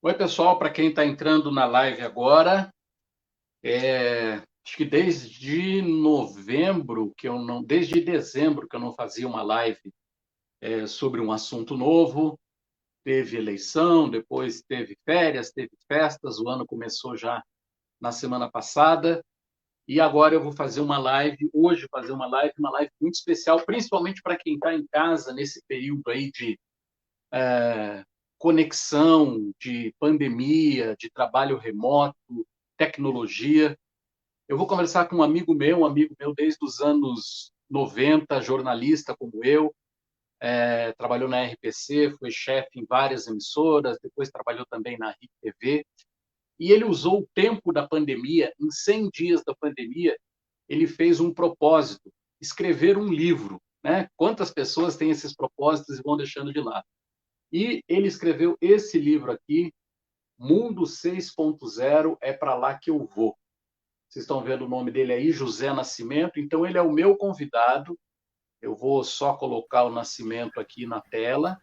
Oi, pessoal, para quem está entrando na live agora, acho que desde novembro que eu não, desde dezembro que eu não fazia uma live sobre um assunto novo. Teve eleição, depois teve férias, teve festas, o ano começou já na semana passada, e agora eu vou fazer uma live, hoje fazer uma live muito especial, principalmente para quem está em casa nesse período aí de conexão, de pandemia, de trabalho remoto, tecnologia. Eu vou conversar com um amigo meu desde os anos 90, jornalista como eu, trabalhou na RPC, foi chefe em várias emissoras, depois trabalhou também na RIC TV, e ele usou o tempo da pandemia, em 100 dias da pandemia, ele fez um propósito, escrever um livro, né? Quantas pessoas têm esses propósitos e vão deixando de lado? E ele escreveu esse livro aqui, Mundo 6.0, é para lá que eu vou. Vocês estão vendo o nome dele aí, José Nascimento. Então, ele é o meu convidado. Eu vou só colocar o Nascimento aqui na tela.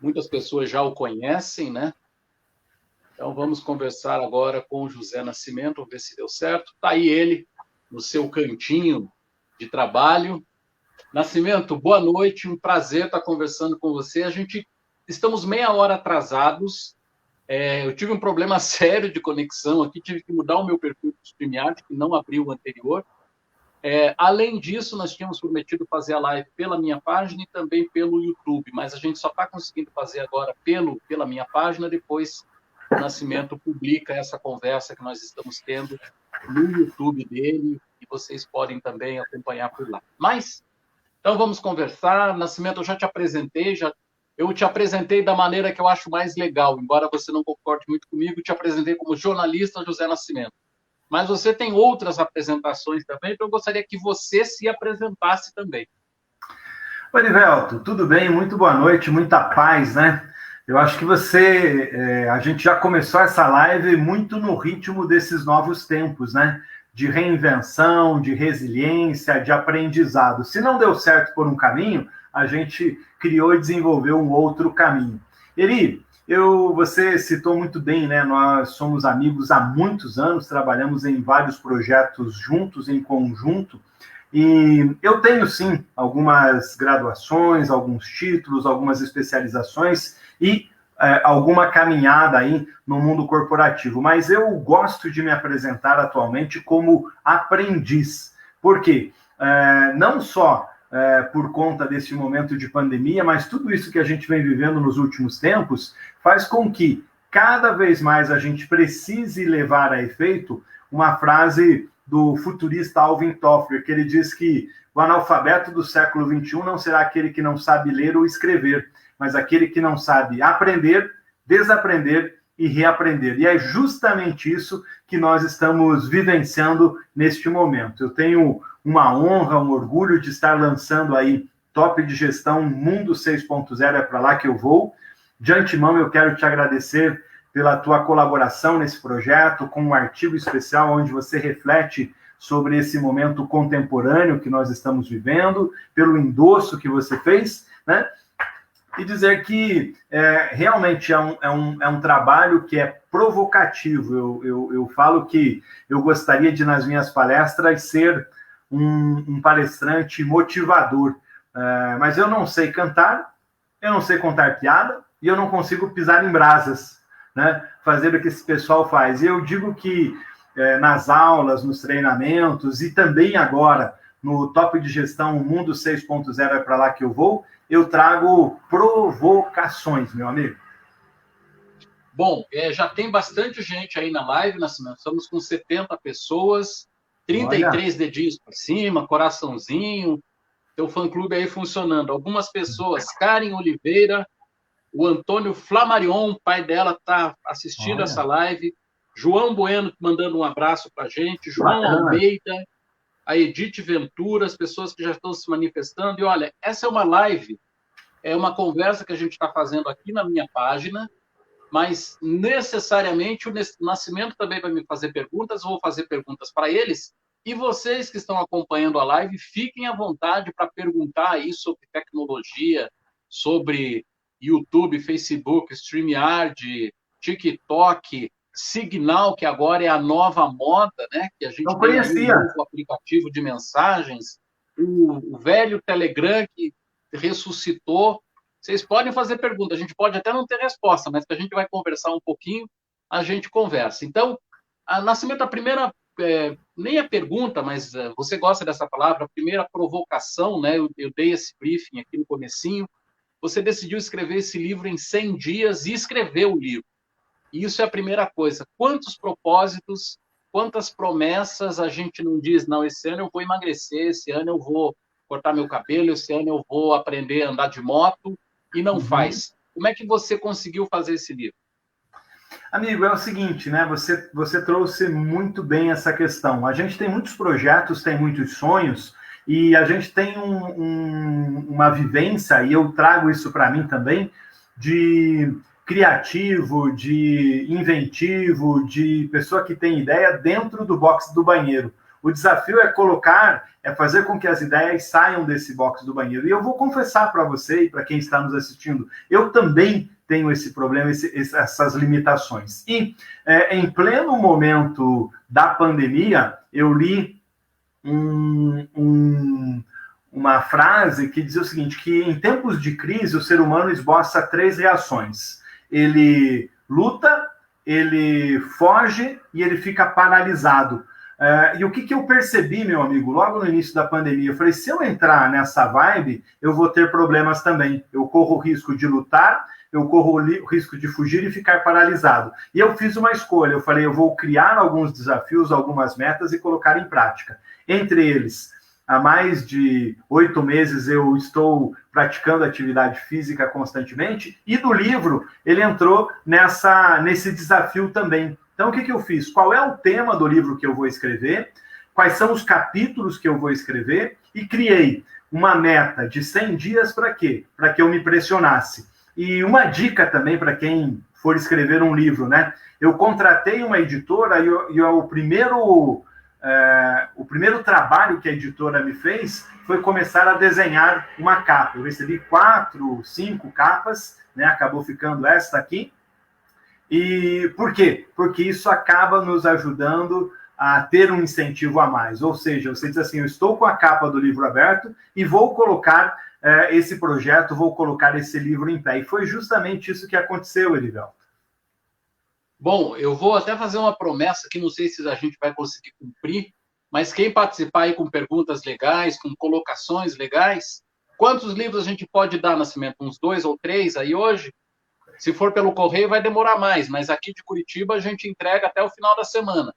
Muitas pessoas já o conhecem, né? Então, vamos conversar agora com o José Nascimento, vamos ver se deu certo. Está aí ele, no seu cantinho de trabalho. Nascimento, boa noite, um prazer estar conversando com você. Estamos meia hora atrasados. Eu tive um problema sério de conexão aqui, tive que mudar o meu perfil do StreamYard, que não abriu o anterior. Além disso, nós tínhamos prometido fazer a live pela minha página e também pelo YouTube, mas a gente só está conseguindo fazer agora pela minha página, depois o Nascimento publica essa conversa que nós estamos tendo no YouTube dele, e vocês podem também acompanhar por lá. Mas, então vamos conversar. Nascimento, eu já te apresentei, eu te apresentei da maneira que eu acho mais legal, embora você não concorde muito comigo, te apresentei como jornalista José Nascimento. Mas você tem outras apresentações também, então eu gostaria que você se apresentasse também. Oi, Nivelto, tudo bem? Muito boa noite, muita paz, né? Eu acho que a gente já começou essa live muito no ritmo desses novos tempos, né? De reinvenção, de resiliência, de aprendizado. Se não deu certo por um caminho, a gente criou e desenvolveu um outro caminho. Eri, você citou muito bem, né? Nós somos amigos há muitos anos, trabalhamos em vários projetos juntos, em conjunto, e eu tenho, sim, algumas graduações, alguns títulos, algumas especializações e alguma caminhada aí no mundo corporativo, mas eu gosto de me apresentar atualmente como aprendiz. Por quê? Não só por conta desse momento de pandemia, mas tudo isso que a gente vem vivendo nos últimos tempos faz com que cada vez mais a gente precise levar a efeito uma frase do futurista Alvin Toffler, que ele diz que o analfabeto do século XXI não será aquele que não sabe ler ou escrever, mas aquele que não sabe aprender, desaprender e reaprender. E é justamente isso que nós estamos vivenciando neste momento. Eu tenho uma honra, um orgulho de estar lançando aí Top de Gestão Mundo 6.0, é para lá que eu vou. De antemão, eu quero te agradecer pela tua colaboração nesse projeto, com um artigo especial onde você reflete sobre esse momento contemporâneo que nós estamos vivendo, pelo endosso que você fez, né? E dizer que realmente é um trabalho que é provocativo. Eu falo que eu gostaria de, nas minhas palestras, ser um palestrante motivador, mas eu não sei cantar, eu não sei contar piada e eu não consigo pisar em brasas, né? Fazer o que esse pessoal faz. E eu digo que nas aulas, nos treinamentos e também agora no Top de Gestão Mundo 6.0 é para lá que eu vou, eu trago provocações, meu amigo. Bom, já tem bastante gente aí na live, Nascimento. Estamos com 70 pessoas, 33 dedinhos para cima, coraçãozinho. Teu fã-clube aí funcionando. Algumas pessoas, Karen Oliveira, o Antônio Flamarion, pai dela, está assistindo essa live. João Bueno mandando um abraço para a gente. João Almeida, a Edith Ventura, as pessoas que já estão se manifestando. E olha, essa é uma live, é uma conversa que a gente está fazendo aqui na minha página. mas necessariamente o Nascimento também vai me fazer perguntas, vou fazer perguntas para eles, e vocês que estão acompanhando a live, fiquem à vontade para perguntar aí sobre tecnologia, sobre YouTube, Facebook, StreamYard, TikTok, Signal, que agora é a nova moda, né? Que a gente Não tem aí um conhecia. novo aplicativo de mensagens, o velho Telegram que ressuscitou. Vocês podem fazer perguntas, a gente pode até não ter resposta, mas que a gente vai conversar um pouquinho, a gente conversa. Então, Nascimento, a primeira, nem a pergunta, mas você gosta dessa palavra, a primeira provocação, né? Eu dei esse briefing aqui no comecinho, você decidiu escrever esse livro em 100 dias e escreveu o livro. E isso é a primeira coisa. Quantos propósitos, quantas promessas a gente não diz, não, esse ano eu vou emagrecer, esse ano eu vou cortar meu cabelo, esse ano eu vou aprender a andar de moto, e não faz. Como é que você conseguiu fazer esse livro? Amigo, é o seguinte, né? Você trouxe muito bem essa questão. A gente tem muitos projetos, tem muitos sonhos, e a gente tem uma vivência, e eu trago isso para mim também, de criativo, de inventivo, de pessoa que tem ideia dentro do box do banheiro. O desafio é fazer com que as ideias saiam desse box do banheiro. E eu vou confessar para você e para quem está nos assistindo, eu também tenho esse problema, essas limitações. E em pleno momento da pandemia, eu li uma frase que dizia o seguinte, que em tempos de crise o ser humano esboça 3 reações. Ele luta, ele foge e ele fica paralisado. E o que eu percebi, meu amigo, logo no início da pandemia, eu falei, se eu entrar nessa vibe, eu vou ter problemas também. Eu corro o risco de lutar, eu corro o risco de fugir e ficar paralisado. E eu fiz uma escolha, eu falei, eu vou criar alguns desafios, algumas metas e colocar em prática. Entre eles, há mais de 8 meses eu estou praticando atividade física constantemente, e do livro ele entrou nesse desafio também. Então, o que eu fiz? Qual é o tema do livro que eu vou escrever? Quais são os capítulos que eu vou escrever? E criei uma meta de 100 dias para quê? Para que eu me pressionasse. E uma dica também para quem for escrever um livro, né? Eu contratei uma editora e o primeiro trabalho que a editora me fez foi começar a desenhar uma capa. Eu recebi 4, 5 capas, né? Acabou ficando esta aqui. E por quê? Porque isso acaba nos ajudando a ter um incentivo a mais. Ou seja, você diz assim, eu estou com a capa do livro aberto e vou colocar esse projeto, vou colocar esse livro em pé. E foi justamente isso que aconteceu, Erivelto. Bom, eu vou até fazer uma promessa que não sei se a gente vai conseguir cumprir, mas quem participar aí com perguntas legais, com colocações legais, quantos livros a gente pode dar, Nascimento? Uns 2 ou 3 aí hoje? Se for pelo correio, vai demorar mais, mas aqui de Curitiba a gente entrega até o final da semana.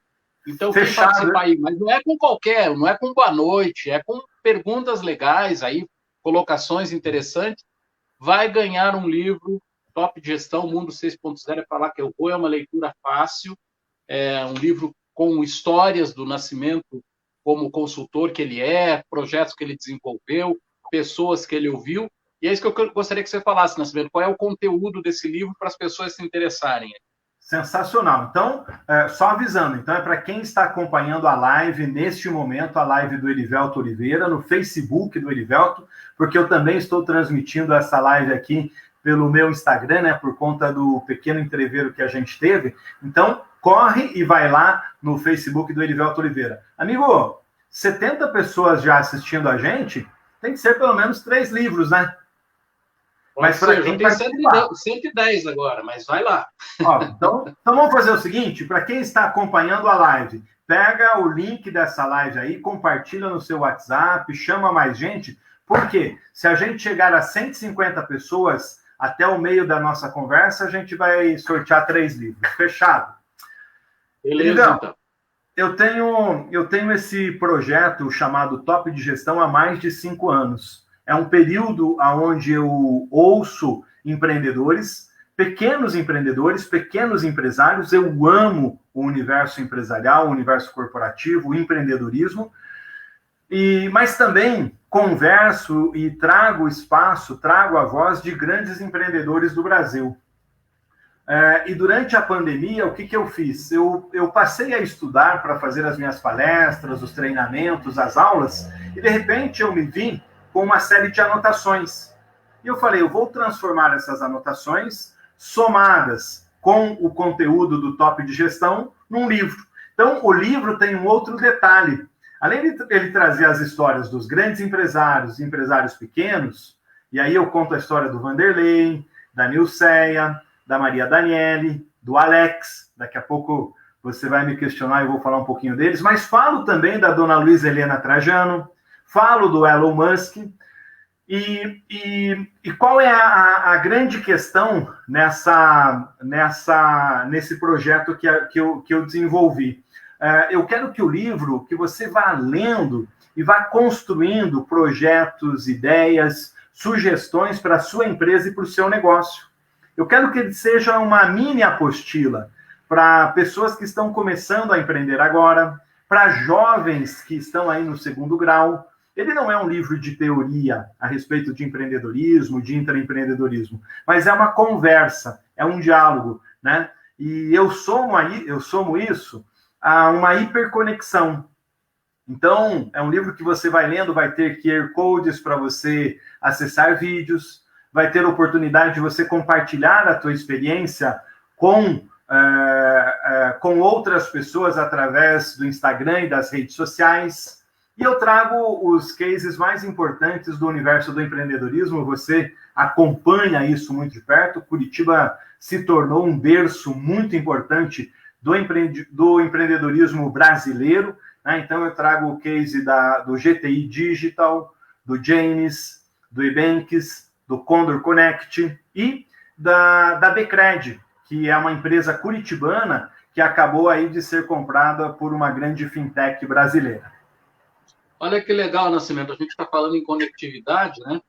Então, quem participar aí, mas não é com qualquer, não é com boa noite, é com perguntas legais aí, colocações interessantes, vai ganhar um livro Top de Gestão, Mundo 6.0, é falar que eu vou, é uma leitura fácil, é um livro com histórias do Nascimento como consultor que ele é, projetos que ele desenvolveu, pessoas que ele ouviu. E é isso que eu gostaria que você falasse, Nascimento. Qual é o conteúdo desse livro para as pessoas se interessarem? Sensacional. Então, só avisando, então é para quem está acompanhando a live neste momento, a live do Erivelto Oliveira, no Facebook do Erivelto, porque eu também estou transmitindo essa live aqui pelo meu Instagram, né, por conta do pequeno entreveiro que a gente teve. Então, corre e vai lá no Facebook do Erivelto Oliveira. Amigo, 70 pessoas já assistindo a gente, tem que ser pelo menos 3 livros, né? Mas para quem tem 110 agora, mas vai lá. Então vamos fazer o seguinte, para quem está acompanhando a live, pega o link dessa live aí, compartilha no seu WhatsApp, chama mais gente, porque se a gente chegar a 150 pessoas até o meio da nossa conversa, a gente vai sortear 3 livros. Fechado? Beleza, então. Eu tenho esse projeto chamado Top de Gestão há mais de 5 anos. É um período onde eu ouço empreendedores, pequenos empresários. Eu amo o universo empresarial, o universo corporativo, o empreendedorismo, mas também converso e trago a voz de grandes empreendedores do Brasil. E durante a pandemia, o que eu fiz? Eu passei a estudar para fazer as minhas palestras, os treinamentos, as aulas, e de repente eu me vi com uma série de anotações. E eu falei, eu vou transformar essas anotações, somadas com o conteúdo do Top de Gestão, num livro. Então, o livro tem um outro detalhe. Além de ele trazer as histórias dos grandes empresários e empresários pequenos, e aí eu conto a história do Vanderlei, da Nilceia, da Maria Daniele, do Alex, daqui a pouco você vai me questionar e eu vou falar um pouquinho deles, mas falo também da dona Luiza Helena Trajano, falo do Elon Musk, e qual é a grande questão nesse projeto que eu desenvolvi? Eu quero que o livro, que você vá lendo e vá construindo projetos, ideias, sugestões para a sua empresa e para o seu negócio. Eu quero que ele seja uma mini apostila para pessoas que estão começando a empreender agora, para jovens que estão aí no segundo grau. Ele não é um livro de teoria a respeito de empreendedorismo, de intraempreendedorismo, mas é uma conversa, é um diálogo, né? E eu somo isso a uma hiperconexão. Então, é um livro que você vai lendo, vai ter QR codes para você acessar vídeos, vai ter oportunidade de você compartilhar a tua experiência com outras pessoas através do Instagram e das redes sociais. E eu trago os cases mais importantes do universo do empreendedorismo. Você acompanha isso muito de perto. Curitiba se tornou um berço muito importante do empreendedorismo brasileiro, né? Então eu trago o case do GTI Digital, do James, do Ebanks, do Condor Connect e da Becred, que é uma empresa curitibana que acabou aí de ser comprada por uma grande fintech brasileira. Olha que legal, Nascimento, a gente está falando em conectividade, né?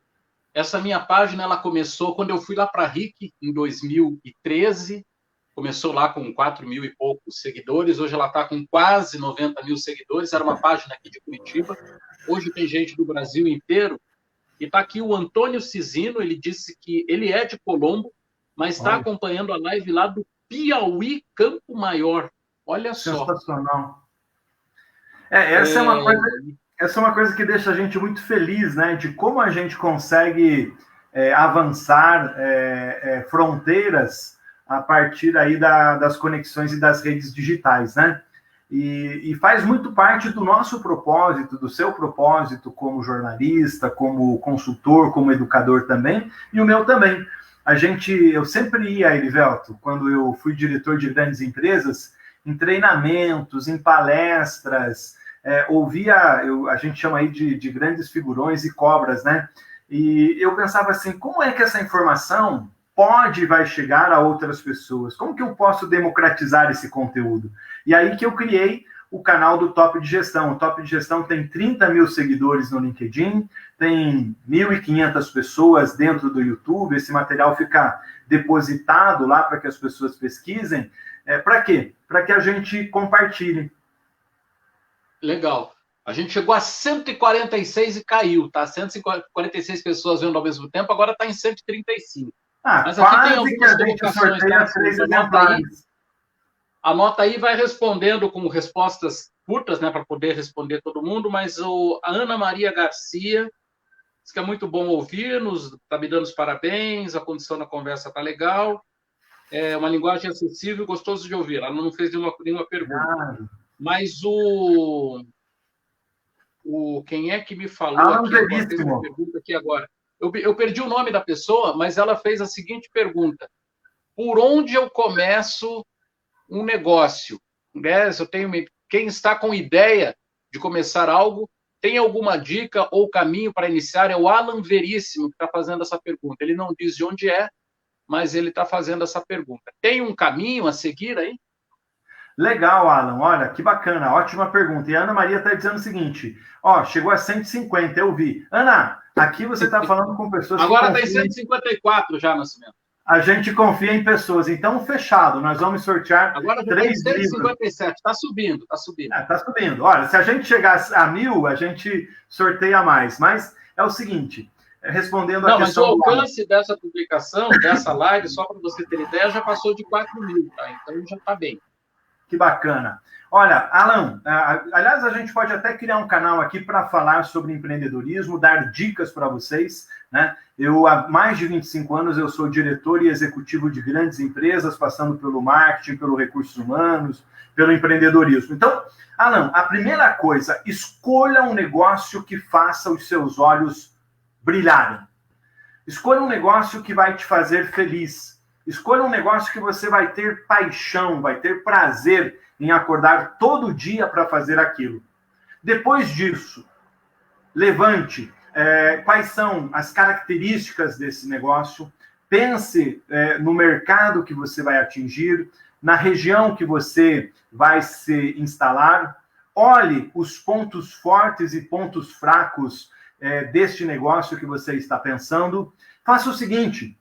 Essa minha página, ela começou quando eu fui lá para a RIC, em 2013, começou lá com 4 mil e poucos seguidores, hoje ela está com quase 90 mil seguidores, era uma página aqui de Curitiba, hoje tem gente do Brasil inteiro, e está aqui o Antônio Cisino, ele disse que ele é de Colombo, mas está acompanhando a live lá do Piauí, Campo Maior. Olha só. Sensacional. Essa é uma coisa que deixa a gente muito feliz, né? De como a gente consegue avançar fronteiras a partir aí das conexões e das redes digitais, né? E faz muito parte do nosso propósito, do seu propósito como jornalista, como consultor, como educador também, e o meu também. Eu sempre ia, Erivelto, quando eu fui diretor de grandes empresas, em treinamentos, em palestras, a gente chama aí de grandes figurões e cobras, né? E eu pensava assim, como é que essa informação pode e vai chegar a outras pessoas? Como que eu posso democratizar esse conteúdo? E aí que eu criei o canal do Top de Gestão. O Top de Gestão tem 30 mil seguidores no LinkedIn, tem 1.500 pessoas dentro do YouTube, esse material fica depositado lá para que as pessoas pesquisem. Para quê? Para que a gente compartilhe. Legal. A gente chegou a 146 e caiu, tá? 146 pessoas vendo ao mesmo tempo, agora está em 135. Mas aqui tem algumas colocações, tá? Anota aí, vai respondendo com respostas curtas, né, para poder responder todo mundo, mas a Ana Maria Garcia diz que é muito bom ouvir-nos, está me dando os parabéns, a condição da conversa está legal, é uma linguagem acessível e gostoso de ouvir. Ela não fez nenhuma pergunta. Mas quem é que me falou aqui? Fez uma pergunta aqui agora. Eu perdi o nome da pessoa, mas ela fez a seguinte pergunta: por onde eu começo um negócio? Quem está com ideia de começar algo, tem alguma dica ou caminho para iniciar? É o Alan Veríssimo que está fazendo essa pergunta. Ele não diz de onde é, mas ele está fazendo essa pergunta. Tem um caminho a seguir aí? Legal, Alan. Olha, que bacana. Ótima pergunta. E a Ana Maria está dizendo o seguinte, chegou a 150, eu vi. Ana, aqui você está falando com pessoas agora está em 154 já, Nascimento. A gente confia em pessoas. Então, fechado. Nós vamos sortear agora já 3 livros. 157. Está subindo, está subindo. Está subindo. Olha, se a gente chegar a 1.000, a gente sorteia mais. Mas é o seguinte, respondendo a Não, mas o questão alcance dessa publicação, dessa live, só para você ter ideia, já passou de 4.000, tá? Então já está bem. Que bacana. Olha, Alan, aliás, a gente pode até criar um canal aqui para falar sobre empreendedorismo, dar dicas para vocês, né? Eu, há mais de 25 anos, eu sou diretor e executivo de grandes empresas, passando pelo marketing, pelo recursos humanos, pelo empreendedorismo. Então, Alan, a primeira coisa, escolha um negócio que faça os seus olhos brilharem. Escolha um negócio que vai te fazer feliz. Escolha um negócio que você vai ter paixão, vai ter prazer em acordar todo dia para fazer aquilo. Depois disso, levante quais são as características desse negócio, pense no mercado que você vai atingir, na região que você vai se instalar, olhe os pontos fortes e pontos fracos deste negócio que você está pensando. Faça o seguinte,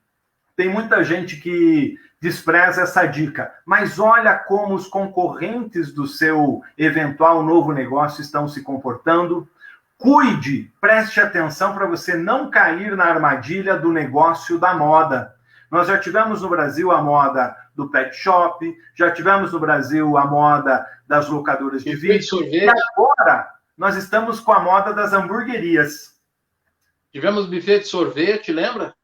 tem muita gente que despreza essa dica, mas olha como os concorrentes do seu eventual novo negócio estão se comportando. Cuide, preste atenção para você não cair na armadilha do negócio da moda. Nós já tivemos no Brasil a moda do pet shop, já tivemos no Brasil a moda das locadoras de vídeo, e agora nós estamos com a moda das hamburguerias. Tivemos buffet de sorvete, lembra?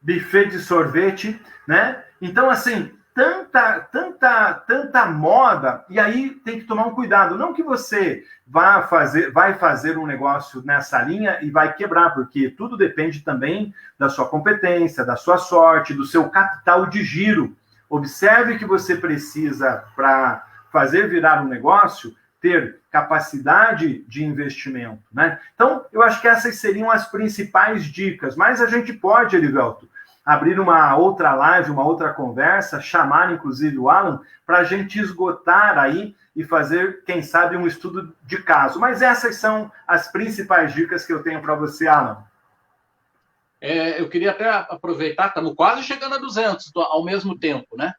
Buffet de sorvete, né? Então, assim, tanta moda, e aí tem que tomar um cuidado. Não que você vai fazer um negócio nessa linha e vai quebrar, porque tudo depende também da sua competência, da sua sorte, do seu capital de giro. Observe que você precisa, para fazer virar um negócio, ter capacidade de investimento, né? Então, eu acho que essas seriam as principais dicas, mas a gente pode, Erivelto, abrir uma outra live, uma outra conversa, chamar inclusive o Alan, para a gente esgotar aí e fazer, quem sabe, um estudo de caso. Mas essas são as principais dicas que eu tenho para você, Alan. Eu queria até aproveitar, estamos quase chegando a 200 ao mesmo tempo, né?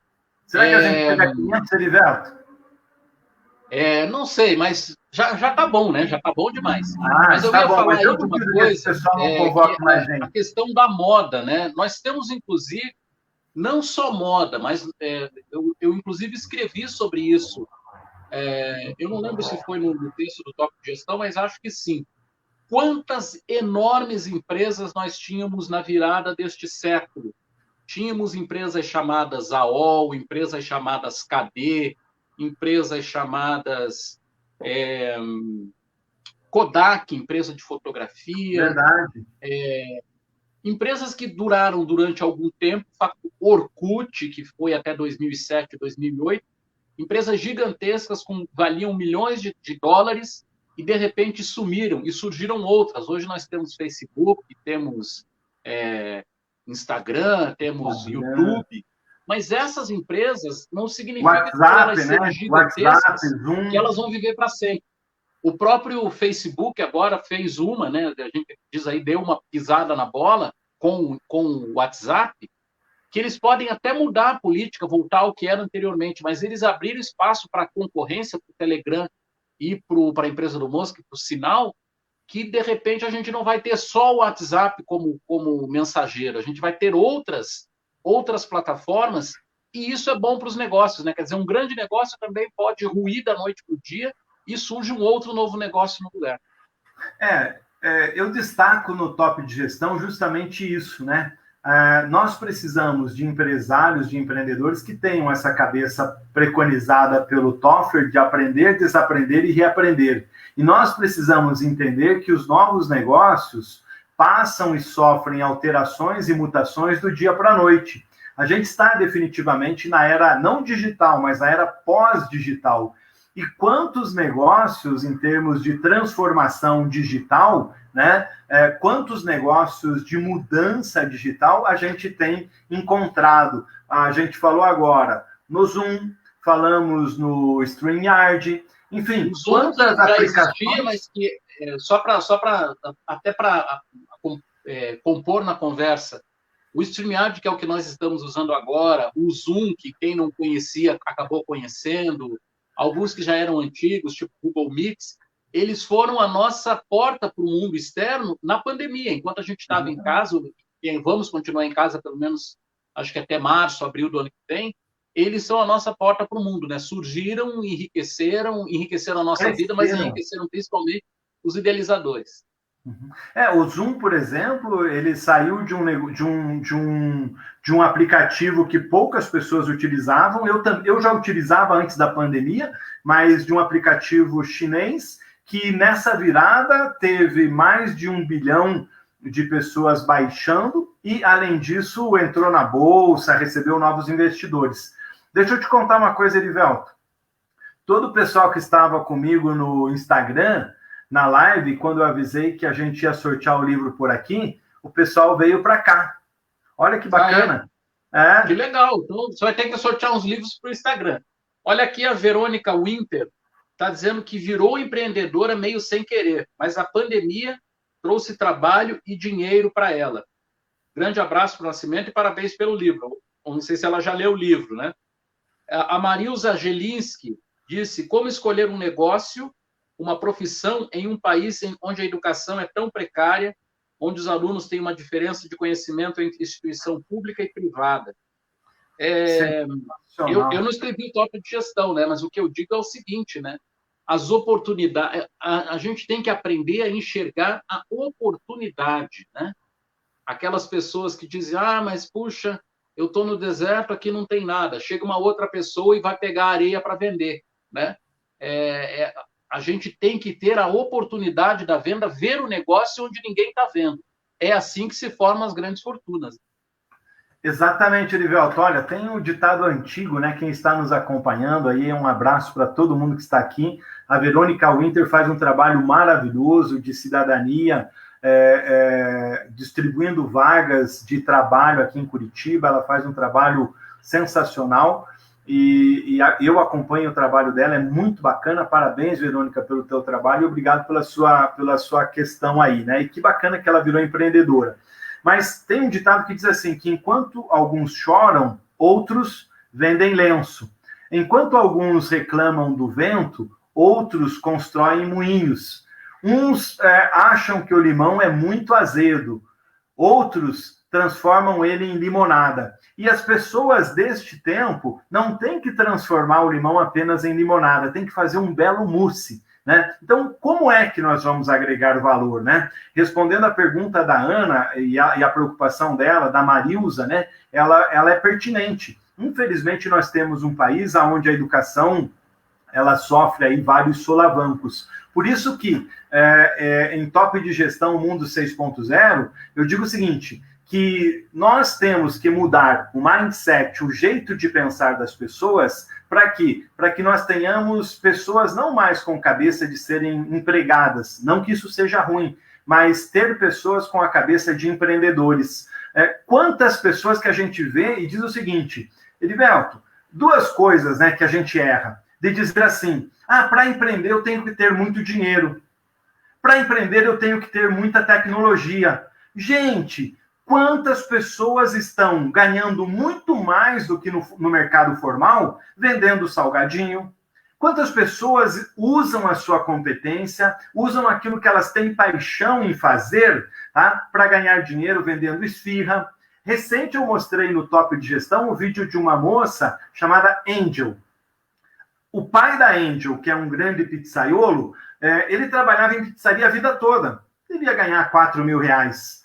Será que a gente chega a 500, Erivelto? Não sei, mas já tá bom, né? Já tá bom demais. Mas eu ia falar aí de uma coisa, a questão da moda, né? Nós temos, inclusive, não só moda, mas eu inclusive, escrevi sobre isso. Eu não lembro se foi no texto do Tópico de Gestão, mas acho que sim. Quantas enormes empresas nós tínhamos na virada deste século? Tínhamos empresas chamadas AOL, empresas chamadas KD, empresas chamadas Kodak, empresa de fotografia. Verdade. Empresas que duraram durante algum tempo, Orkut, que foi até 2007, 2008, empresas gigantescas que valiam milhões de dólares e, de repente, sumiram e surgiram outras. Hoje nós temos Facebook, temos Instagram, temos YouTube. Mas essas empresas não significa que elas sejam gigantescas, que elas vão viver para sempre. O próprio Facebook agora fez uma, né? A gente diz aí, deu uma pisada na bola com o WhatsApp, que eles podem até mudar a política, voltar ao que era anteriormente, mas eles abriram espaço para a concorrência, para o Telegram e para a empresa do Musk, para o Sinal, que, de repente, a gente não vai ter só o WhatsApp como mensageiro, a gente vai ter outras plataformas, e isso é bom para os negócios, né? Quer dizer, um grande negócio também pode ruir da noite para o dia e surge um outro novo negócio no lugar. Eu destaco no Top de Gestão justamente isso, né? Nós precisamos de empresários, de empreendedores que tenham essa cabeça preconizada pelo Toffler de aprender, desaprender e reaprender. E nós precisamos entender que os novos negócios passam e sofrem alterações e mutações do dia para a noite. A gente está definitivamente na era não digital, mas na era pós-digital. E quantos negócios, em termos de transformação digital, né? Quantos negócios de mudança digital a gente tem encontrado? A gente falou agora no Zoom, falamos no StreamYard, enfim, quantas aplicações... Existia, mas que até para compor na conversa, o StreamYard, que é o que nós estamos usando agora, o Zoom, que quem não conhecia acabou conhecendo, alguns que já eram antigos, tipo Google Meet, eles foram a nossa porta para o mundo externo na pandemia. Enquanto a gente estava em casa, e vamos continuar em casa pelo menos, acho que até março, abril do ano que vem, eles são a nossa porta para o mundo, né? Surgiram, enriqueceram a nossa vida, mas enriqueceram principalmente os idealizadores. O Zoom, por exemplo, ele saiu de um aplicativo que poucas pessoas utilizavam. Eu já utilizava antes da pandemia, mas de um aplicativo chinês que nessa virada teve mais de 1 bilhão de pessoas baixando e, além disso, entrou na bolsa, recebeu novos investidores. Deixa eu te contar uma coisa, Erivelto. Todo o pessoal que estava comigo no Instagram, na live, quando eu avisei que a gente ia sortear o livro por aqui, o pessoal veio para cá. Olha que bacana. Que legal. Então, você vai ter que sortear uns livros para o Instagram. Olha aqui a Verônica Winter, está dizendo que virou empreendedora meio sem querer, mas a pandemia trouxe trabalho e dinheiro para ela. Grande abraço para o Nascimento e parabéns pelo livro. Não sei se ela já leu o livro, né? A Marilza Gelinski disse: como escolher um negócio, uma profissão em um país onde a educação é tão precária, onde os alunos têm uma diferença de conhecimento entre instituição pública e privada. Eu não escrevi o tópico de gestão, né? Mas o que eu digo é o seguinte, né? As oportunidades, a gente tem que aprender a enxergar a oportunidade, né? Aquelas pessoas que dizem: mas puxa, eu estou no deserto, aqui não tem nada. Chega uma outra pessoa e vai pegar areia para vender, né? A gente tem que ter a oportunidade da venda, ver o negócio onde ninguém está vendo. É assim que se formam as grandes fortunas. Exatamente, Erivelto. Olha, tem um ditado antigo, né? Quem está nos acompanhando aí, um abraço para todo mundo que está aqui. A Verônica Winter faz um trabalho maravilhoso de cidadania, distribuindo vagas de trabalho aqui em Curitiba. Ela faz um trabalho sensacional e eu acompanho o trabalho dela, é muito bacana. Parabéns, Verônica, pelo teu trabalho e obrigado pela sua questão aí, né? E que bacana que ela virou empreendedora. Mas tem um ditado que diz assim, que enquanto alguns choram, outros vendem lenço. Enquanto alguns reclamam do vento, outros constroem moinhos. Uns acham que o limão é muito azedo, outros transformam ele em limonada. E as pessoas deste tempo não têm que transformar o limão apenas em limonada, tem que fazer um belo mousse. Né? Então, como é que nós vamos agregar valor? Né? Respondendo à pergunta da Ana e a preocupação dela, da Marilza, né? ela é pertinente. Infelizmente, nós temos um país onde a educação ela sofre aí vários solavancos. Por isso que, em Top de Gestão Mundo 6.0, eu digo o seguinte, que nós temos que mudar o mindset, o jeito de pensar das pessoas, para quê? Para que nós tenhamos pessoas não mais com cabeça de serem empregadas, não que isso seja ruim, mas ter pessoas com a cabeça de empreendedores. Quantas pessoas que a gente vê e diz o seguinte, Erivelto, duas coisas, né, que a gente erra, de dizer assim, para empreender eu tenho que ter muito dinheiro, para empreender eu tenho que ter muita tecnologia. Gente, quantas pessoas estão ganhando muito mais do que no mercado formal, vendendo salgadinho? Quantas pessoas usam a sua competência, usam aquilo que elas têm paixão em fazer, tá, para ganhar dinheiro vendendo esfirra? Recente eu mostrei no Top de Gestão o vídeo de uma moça chamada Angel. O pai da Angel, que é um grande pizzaiolo, ele trabalhava em pizzaria a vida toda. Devia ganhar 4 mil reais.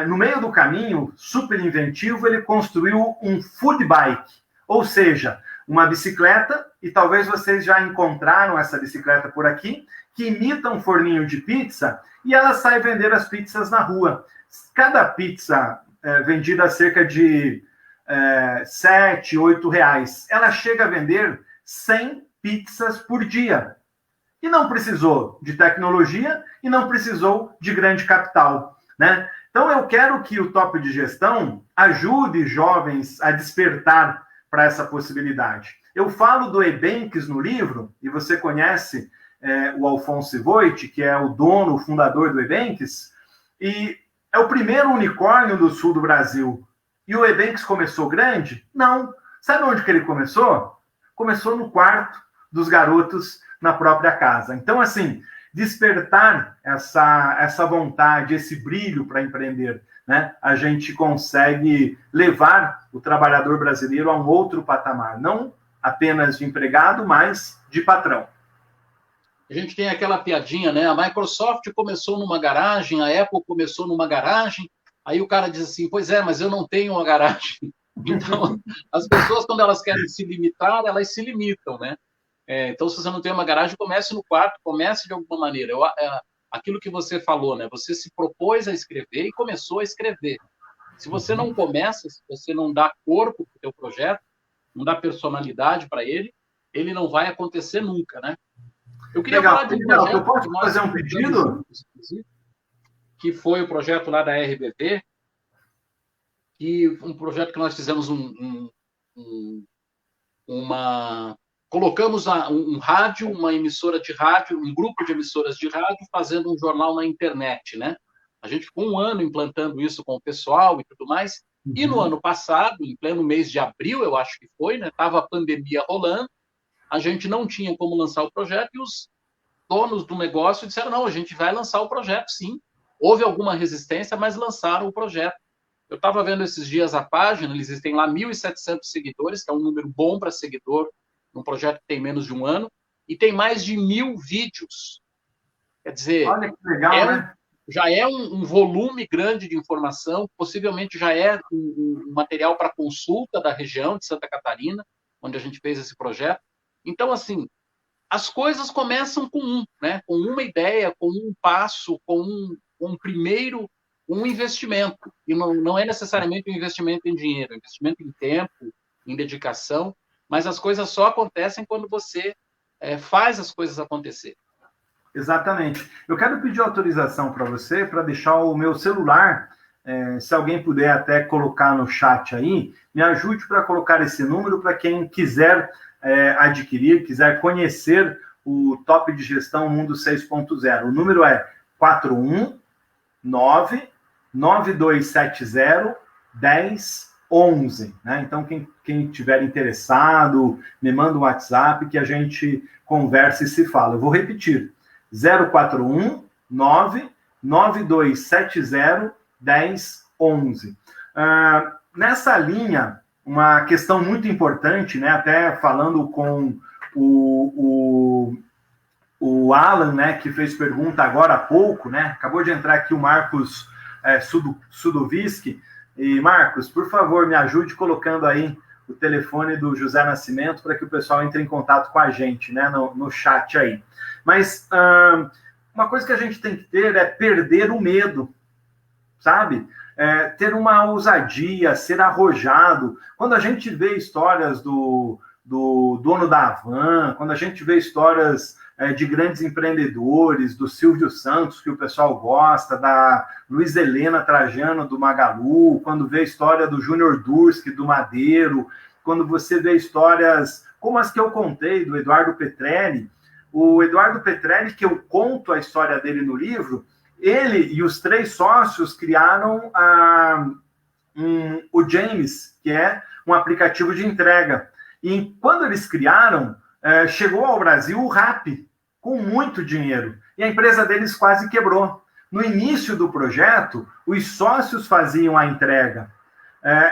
No meio do caminho, super inventivo, ele construiu um food bike, ou seja, uma bicicleta, e talvez vocês já encontraram essa bicicleta por aqui, que imita um forninho de pizza, e ela sai vender as pizzas na rua. Cada pizza vendida a cerca de 7, 8 reais, ela chega a vender 100 pizzas por dia. E não precisou de tecnologia e não precisou de grande capital, né? Então, eu quero que o Top de Gestão ajude jovens a despertar para essa possibilidade. Eu falo do Ebanks no livro, e você conhece o Alfonso Voit, que é o dono, o fundador do Ebanks, e é o primeiro unicórnio do sul do Brasil. E o Ebanks começou grande? Não. Sabe onde que ele começou? Começou no quarto dos garotos na própria casa. Então, assim, despertar essa vontade, esse brilho para empreender, né? A gente consegue levar o trabalhador brasileiro a um outro patamar, não apenas de empregado, mas de patrão. A gente tem aquela piadinha, né? A Microsoft começou numa garagem, a Apple começou numa garagem, aí o cara diz assim, pois é, mas eu não tenho uma garagem. Então, as pessoas, quando elas querem se limitar, elas se limitam, né? Então, se você não tem uma garagem, comece no quarto, comece de alguma maneira. Aquilo que você falou, né? Você se propôs a escrever e começou a escrever. Se você não começa, se você não dá corpo para o teu projeto, não dá personalidade para ele, ele não vai acontecer nunca, né? Eu queria Legal. falar de um projeto Eu posso que nós fazer um pedido? juntos, que foi o projeto lá da RBP, que um projeto que nós fizemos colocamos um rádio, uma emissora de rádio, um grupo de emissoras de rádio fazendo um jornal na internet, né? A gente ficou um ano implantando isso com o pessoal e tudo mais. E no ano passado, em pleno mês de abril, eu acho que foi, né? Tava a pandemia rolando, a gente não tinha como lançar o projeto e os donos do negócio disseram, não, a gente vai lançar o projeto, sim. Houve alguma resistência, mas lançaram o projeto. Eu estava vendo esses dias a página, eles têm lá 1.700 seguidores, que é um número bom para seguidor, num projeto que tem menos de um ano, e tem mais de 1.000 vídeos. Quer dizer, olha que legal, né? Já é um volume grande de informação, possivelmente já é um material para consulta da região de Santa Catarina, onde a gente fez esse projeto. Então, assim, as coisas começam com né? Com uma ideia, com um passo, com um primeiro investimento. E não é necessariamente um investimento em dinheiro, é um investimento em tempo, em dedicação, mas as coisas só acontecem quando você faz as coisas acontecer. Exatamente. Eu quero pedir autorização para você para deixar o meu celular, se alguém puder até colocar no chat aí, me ajude para colocar esse número para quem quiser adquirir, quiser conhecer o Top de Gestão Mundo 6.0. O número é 419-9270-1011. Né? Então, quem tiver interessado, me manda um WhatsApp que a gente conversa e se fala. Eu vou repetir. 041-99270-1011. Nessa linha, uma questão muito importante, né, até falando com o Alan, né, que fez pergunta agora há pouco, né, acabou de entrar aqui o Marcos Sudoviski. E, Marcos, por favor, me ajude colocando aí o telefone do José Nascimento para que o pessoal entre em contato com a gente, né, no chat aí. Mas uma coisa que a gente tem que ter é perder o medo, sabe? Ter uma ousadia, ser arrojado. Quando a gente vê histórias do dono da Havan, quando a gente vê histórias de grandes empreendedores, do Silvio Santos, que o pessoal gosta, da Luiz Helena Trajano, do Magalu, quando vê a história do Júnior Durski, do Madeiro, quando você vê histórias como as que eu contei, do Eduardo Petrelli. O Eduardo Petrelli, que eu conto a história dele no livro, ele e os 3 sócios criaram o James, que é um aplicativo de entrega. E quando eles criaram, chegou ao Brasil o Rappi, com muito dinheiro. E a empresa deles quase quebrou. No início do projeto, os sócios faziam a entrega.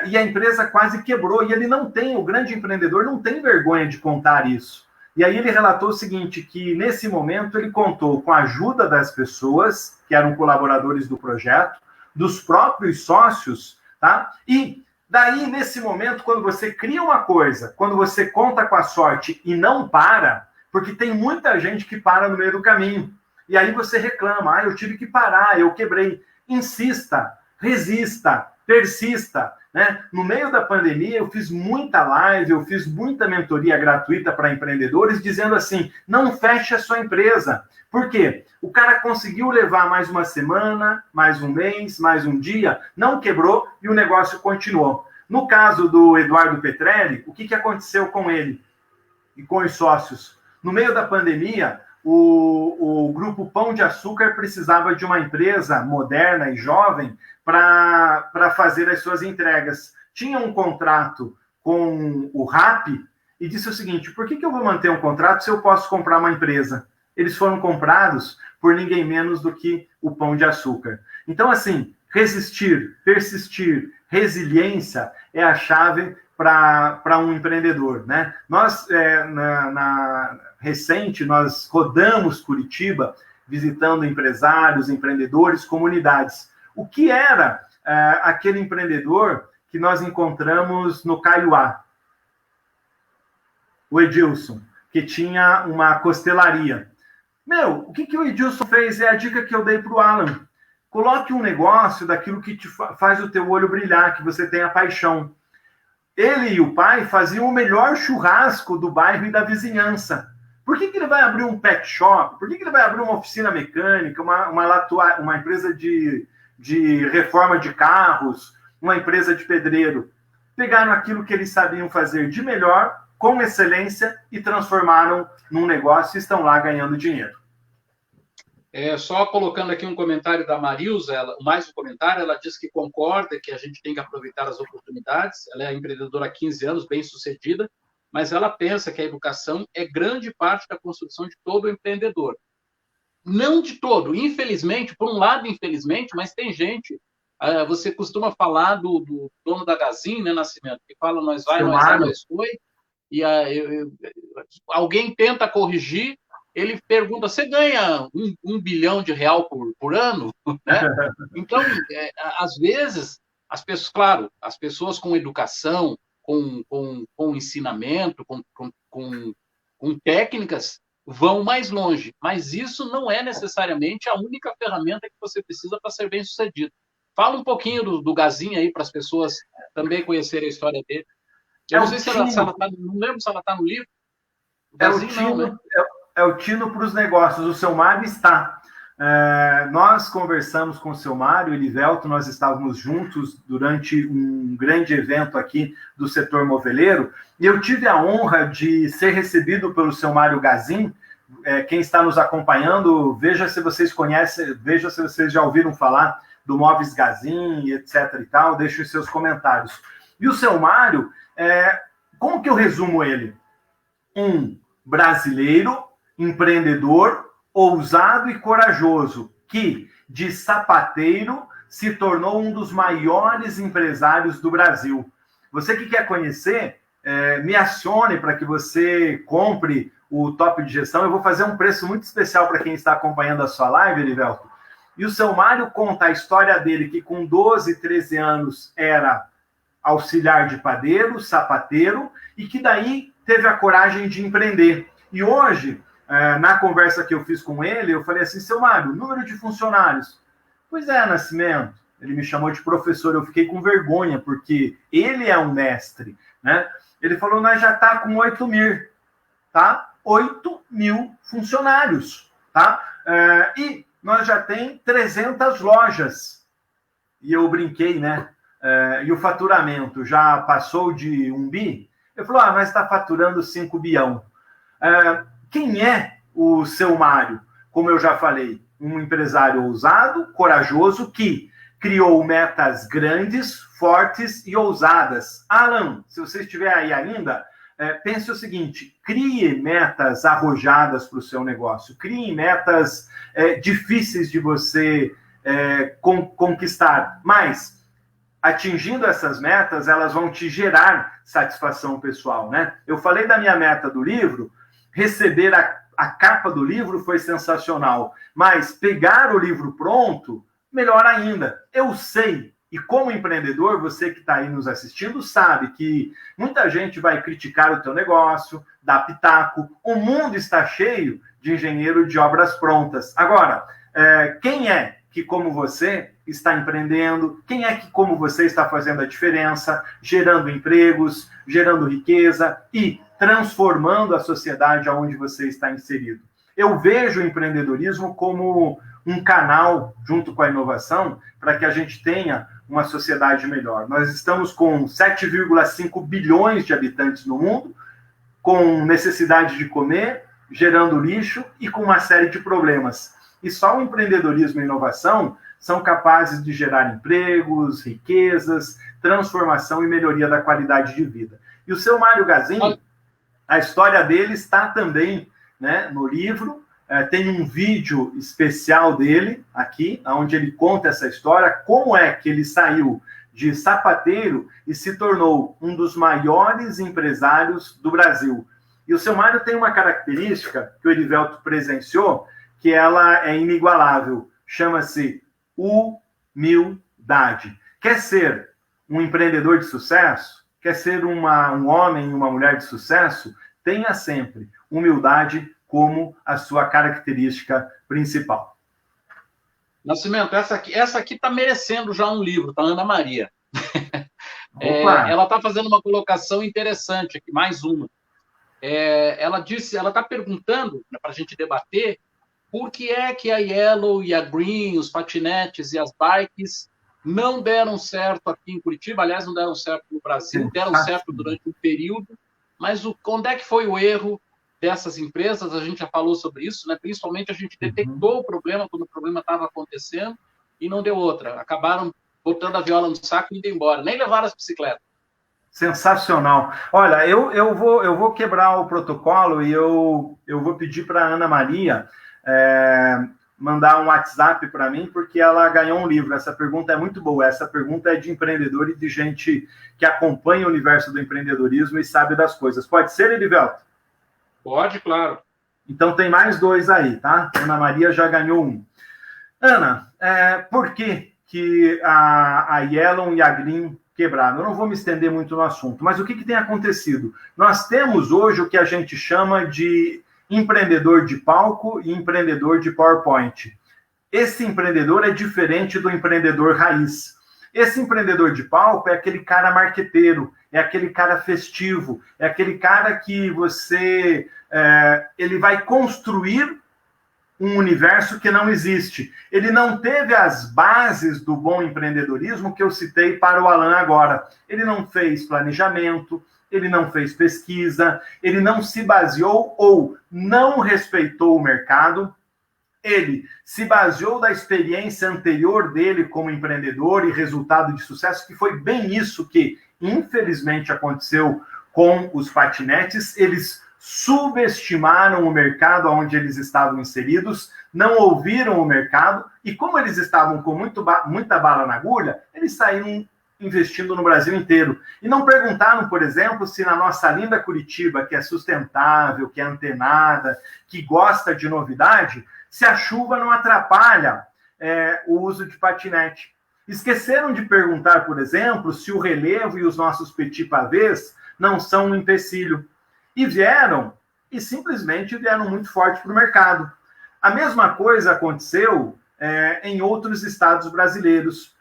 E a empresa quase quebrou. E o grande empreendedor não tem vergonha de contar isso. E aí ele relatou o seguinte, que nesse momento ele contou com a ajuda das pessoas, que eram colaboradores do projeto, dos próprios sócios, tá? E daí, nesse momento, quando você cria uma coisa, quando você conta com a sorte e não para, porque tem muita gente que para no meio do caminho, e aí você reclama, eu tive que parar, eu quebrei. Insista, resista, persista, né? No meio da pandemia, eu fiz muita live, eu fiz muita mentoria gratuita para empreendedores, dizendo assim, não feche a sua empresa. Por quê? O cara conseguiu levar mais uma semana, mais um mês, mais um dia, não quebrou e o negócio continuou. No caso do Eduardo Petrelli, o que aconteceu com ele e com os sócios? No meio da pandemia, o grupo Pão de Açúcar precisava de uma empresa moderna e jovem para fazer as suas entregas. Tinha um contrato com o Rappi e disse o seguinte, por que eu vou manter um contrato se eu posso comprar uma empresa? Eles foram comprados por ninguém menos do que o Pão de Açúcar. Então, assim, resistir, persistir, resiliência é a chave para um empreendedor, né? Nós, recente, nós rodamos Curitiba, visitando empresários, empreendedores, comunidades. O que era aquele empreendedor que nós encontramos no Caiuá? O Edilson, que tinha uma costelaria. O que o Edilson fez? É a dica que eu dei para o Alan. Coloque um negócio daquilo que te faz o teu olho brilhar, que você tenha paixão. Ele e o pai faziam o melhor churrasco do bairro e da vizinhança. Por que ele vai abrir um pet shop? Por que ele vai abrir uma oficina mecânica, uma empresa de reforma de carros, uma empresa de pedreiro? Pegaram aquilo que eles sabiam fazer de melhor, com excelência, e transformaram num negócio e estão lá ganhando dinheiro. Só colocando aqui um comentário da Marilza, mais um comentário, ela diz que concorda que a gente tem que aproveitar as oportunidades. Ela é empreendedora há 15 anos, bem-sucedida, mas ela pensa que a educação é grande parte da construção de todo empreendedor. Não de todo, infelizmente, por um lado, infelizmente, mas tem gente, você costuma falar do dono da Gazin, né, Nascimento, que fala nós vai, nós foi, e alguém tenta corrigir, ele pergunta, você ganha um bilhão de real por ano? Né? Então, às vezes, as pessoas, claro, as pessoas com educação, com ensinamento, com técnicas, vão mais longe. Mas isso não é necessariamente a única ferramenta que você precisa para ser bem-sucedido. Fala um pouquinho do Gazin aí, para as pessoas também conhecerem a história dele. Eu não sei se ela está, não lembro se ela está no livro. Gazin, não, né? É o tino para os negócios. O seu Mário está. Nós conversamos com o seu Mário e Livelto, nós estávamos juntos durante um grande evento aqui do setor moveleiro, e eu tive a honra de ser recebido pelo seu Mário Gazin. Quem está nos acompanhando, veja se vocês conhecem, veja se vocês já ouviram falar do Móveis Gazin, etc. e tal, deixe os seus comentários. E o seu Mário, como que eu resumo ele? Um brasileiro, empreendedor, ousado e corajoso, que, de sapateiro, se tornou um dos maiores empresários do Brasil. Você que quer conhecer, me acione para que você compre o Top de Gestão. Eu vou fazer um preço muito especial para quem está acompanhando a sua live, Elivelto. E o seu Mário conta a história dele, que com 12, 13 anos era auxiliar de padeiro, sapateiro, e que daí teve a coragem de empreender. E hoje, na conversa que eu fiz com ele, eu falei assim, seu Mário, número de funcionários? Pois é, Nascimento. Ele me chamou de professor, eu fiquei com vergonha, porque ele é um mestre, né? Ele falou, nós já está com 8 mil, tá? 8 mil funcionários, tá? E nós já tem 300 lojas. E eu brinquei, né? E o faturamento já passou de 1 bi? Ele falou, nós está faturando 5 bilhão. Quem é o seu Mário? Como eu já falei, um empresário ousado, corajoso, que criou metas grandes, fortes e ousadas. Alan, se você estiver aí ainda, pense o seguinte, crie metas arrojadas para o seu negócio, crie metas difíceis de você conquistar, mas atingindo essas metas, elas vão te gerar satisfação pessoal, né? Eu falei da minha meta do livro, receber a capa do livro foi sensacional, mas pegar o livro pronto, melhor ainda. Eu sei, e como empreendedor, você que está aí nos assistindo sabe que muita gente vai criticar o teu negócio, dar pitaco. O mundo está cheio de engenheiro de obras prontas. Agora, quem é que, como você, está empreendendo? Quem é que, como você, está fazendo a diferença, gerando empregos, gerando riqueza e transformando a sociedade onde você está inserido? Eu vejo o empreendedorismo como um canal, junto com a inovação, para que a gente tenha uma sociedade melhor. Nós estamos com 7,5 bilhões de habitantes no mundo, com necessidade de comer, gerando lixo e com uma série de problemas. E só o empreendedorismo e a inovação são capazes de gerar empregos, riquezas, transformação e melhoria da qualidade de vida. E o seu Mário Gazin, a história dele está também, né, no livro, tem um vídeo especial dele aqui, onde ele conta essa história, como é que ele saiu de sapateiro e se tornou um dos maiores empresários do Brasil. E o seu Mário tem uma característica que o Erivelto presenciou, que ela é inigualável, chama-se humildade. Quer ser um empreendedor de sucesso? Quer ser um homem e uma mulher de sucesso? Tenha sempre humildade como a sua característica principal. Nascimento, essa aqui está merecendo já um livro, tá? Ana Maria. Ela está fazendo uma colocação interessante aqui, mais uma. Ela está perguntando, né, para a gente debater, por que é que a Yellow e a Green, os patinetes e as bikes não deram certo aqui em Curitiba, aliás, não deram certo no Brasil, deram certo durante um período, mas onde é que foi o erro dessas empresas? A gente já falou sobre isso, né? Principalmente a gente detectou o problema quando o problema estava acontecendo e não deu outra. Acabaram botando a viola no saco e indo embora, nem levaram as bicicletas. Sensacional. Olha, eu vou quebrar o protocolo e eu vou pedir para a Ana Maria mandar um WhatsApp para mim, porque ela ganhou um livro. Essa pergunta é muito boa. Essa pergunta é de empreendedor e de gente que acompanha o universo do empreendedorismo e sabe das coisas. Pode ser, Erivelto? Pode, claro. Então tem mais 2 aí, tá? A Ana Maria já ganhou 1. Ana, por que a Yellow e a Green quebraram? Eu não vou me estender muito no assunto, mas o que tem acontecido? Nós temos hoje o que a gente chama de empreendedor de palco e empreendedor de PowerPoint. Esse empreendedor é diferente do empreendedor raiz. Esse empreendedor de palco é aquele cara marqueteiro, é aquele cara festivo, é aquele cara que ele vai construir um universo que não existe. Ele não teve as bases do bom empreendedorismo que eu citei para o Alan agora. Ele não fez planejamento, ele não fez pesquisa, ele não se baseou ou não respeitou o mercado, ele se baseou da experiência anterior dele como empreendedor e resultado de sucesso, que foi bem isso que, infelizmente, aconteceu com os patinetes. Eles subestimaram o mercado onde eles estavam inseridos, não ouviram o mercado, e como eles estavam com muita bala na agulha, eles saíram investindo no Brasil inteiro. E não perguntaram, por exemplo, se na nossa linda Curitiba, que é sustentável, que é antenada, que gosta de novidade, se a chuva não atrapalha o uso de patinete. Esqueceram de perguntar, por exemplo, se o relevo e os nossos petit pavês não são um empecilho. E simplesmente vieram muito forte para o mercado. A mesma coisa aconteceu em outros estados brasileiros.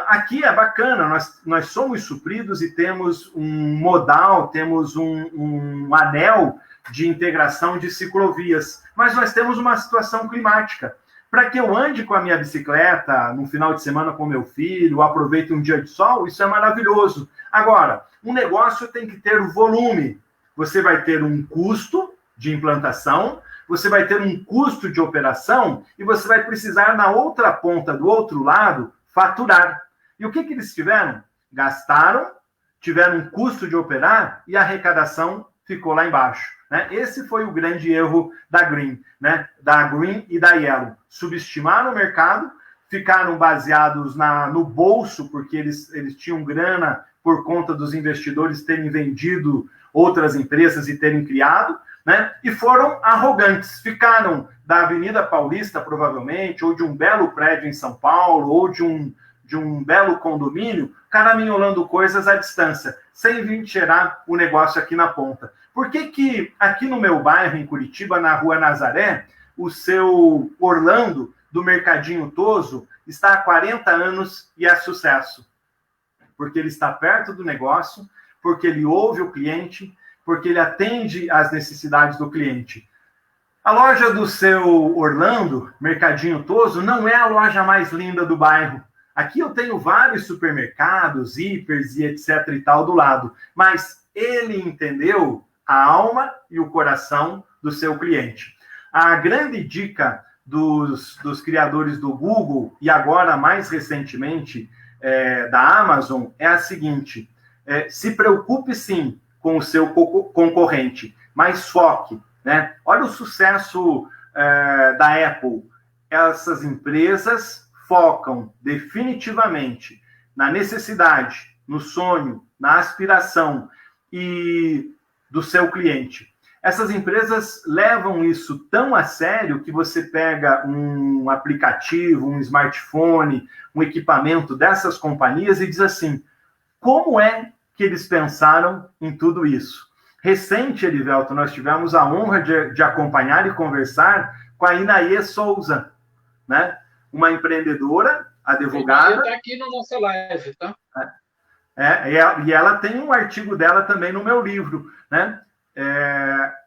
Aqui é bacana, nós somos supridos e temos um modal, temos um anel de integração de ciclovias, mas nós temos uma situação climática. Para que eu ande com a minha bicicleta no final de semana com meu filho, aproveite um dia de sol, isso é maravilhoso. Agora, um negócio tem que ter volume. Você vai ter um custo de implantação, você vai ter um custo de operação e você vai precisar, na outra ponta, do outro lado, faturar. E o que eles tiveram? Gastaram, tiveram um custo de operar e a arrecadação ficou lá embaixo. Né? Esse foi o grande erro da Green, né? Da Green e da Yellow. Subestimaram o mercado, ficaram baseados no bolso, porque eles tinham grana por conta dos investidores terem vendido outras empresas e terem criado, né? E foram arrogantes, ficaram da Avenida Paulista, provavelmente, ou de um belo prédio em São Paulo, ou de um belo condomínio, caraminholando coisas à distância, sem vir cheirar o negócio aqui na ponta. Por que aqui no meu bairro, em Curitiba, na Rua Nazaré, o seu Orlando, do Mercadinho Toso, está há 40 anos e é sucesso? Porque ele está perto do negócio, porque ele ouve o cliente, porque ele atende às necessidades do cliente. A loja do seu Orlando, Mercadinho Toso, não é a loja mais linda do bairro. Aqui eu tenho vários supermercados, hipers e etc e tal do lado, mas ele entendeu a alma e o coração do seu cliente. A grande dica dos criadores do Google e agora mais recentemente da Amazon é a seguinte: se preocupe sim com o seu concorrente, mas foque, né? Olha o sucesso da Apple, essas empresas focam definitivamente na necessidade, no sonho, na aspiração e do seu cliente. Essas empresas levam isso tão a sério que você pega um aplicativo, um smartphone, um equipamento dessas companhias e diz assim, como é que eles pensaram em tudo isso? Recente, Erivelto, nós tivemos a honra de acompanhar e conversar com a Inaê Souza, né? Uma empreendedora, advogada. Está aqui na nossa live, tá? E ela tem um artigo dela também no meu livro, né?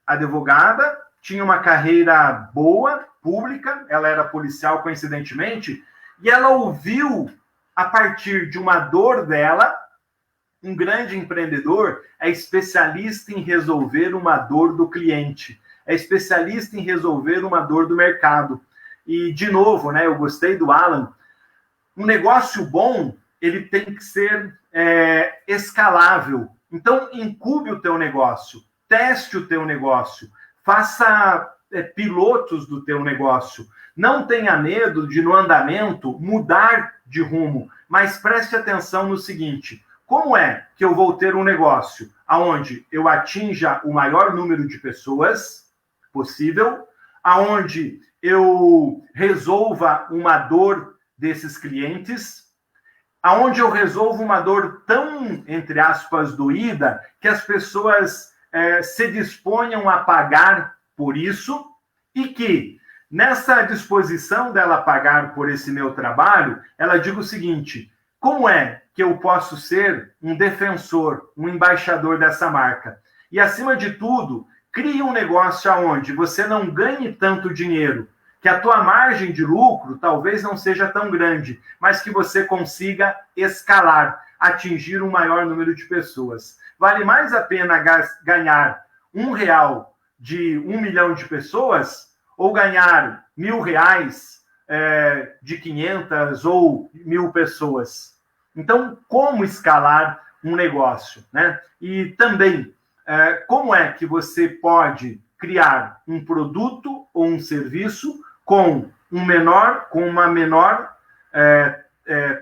Advogada, tinha uma carreira boa, pública, ela era policial, coincidentemente, e ela ouviu, a partir de uma dor dela, um grande empreendedor é especialista em resolver uma dor do cliente, é especialista em resolver uma dor do mercado. E, de novo, né, eu gostei do Alan, um negócio bom, ele tem que ser escalável. Então, incube o teu negócio, teste o teu negócio, faça pilotos do teu negócio. Não tenha medo de, no andamento, mudar de rumo, mas preste atenção no seguinte, como é que eu vou ter um negócio onde eu atinja o maior número de pessoas possível, onde eu resolva uma dor desses clientes, aonde eu resolvo uma dor tão, entre aspas, doída, que as pessoas se disponham a pagar por isso, e que, nessa disposição dela pagar por esse meu trabalho, ela diga o seguinte, como é que eu posso ser um defensor, um embaixador dessa marca? E, acima de tudo, crie um negócio onde você não ganhe tanto dinheiro, que a tua margem de lucro talvez não seja tão grande, mas que você consiga escalar, atingir um maior número de pessoas. Vale mais a pena ganhar R$1 de 1 milhão de pessoas ou ganhar R$1.000 de 500 ou 1.000 pessoas? Então, como escalar um negócio, né? E também, como é que você pode criar um produto ou um serviço com uma menor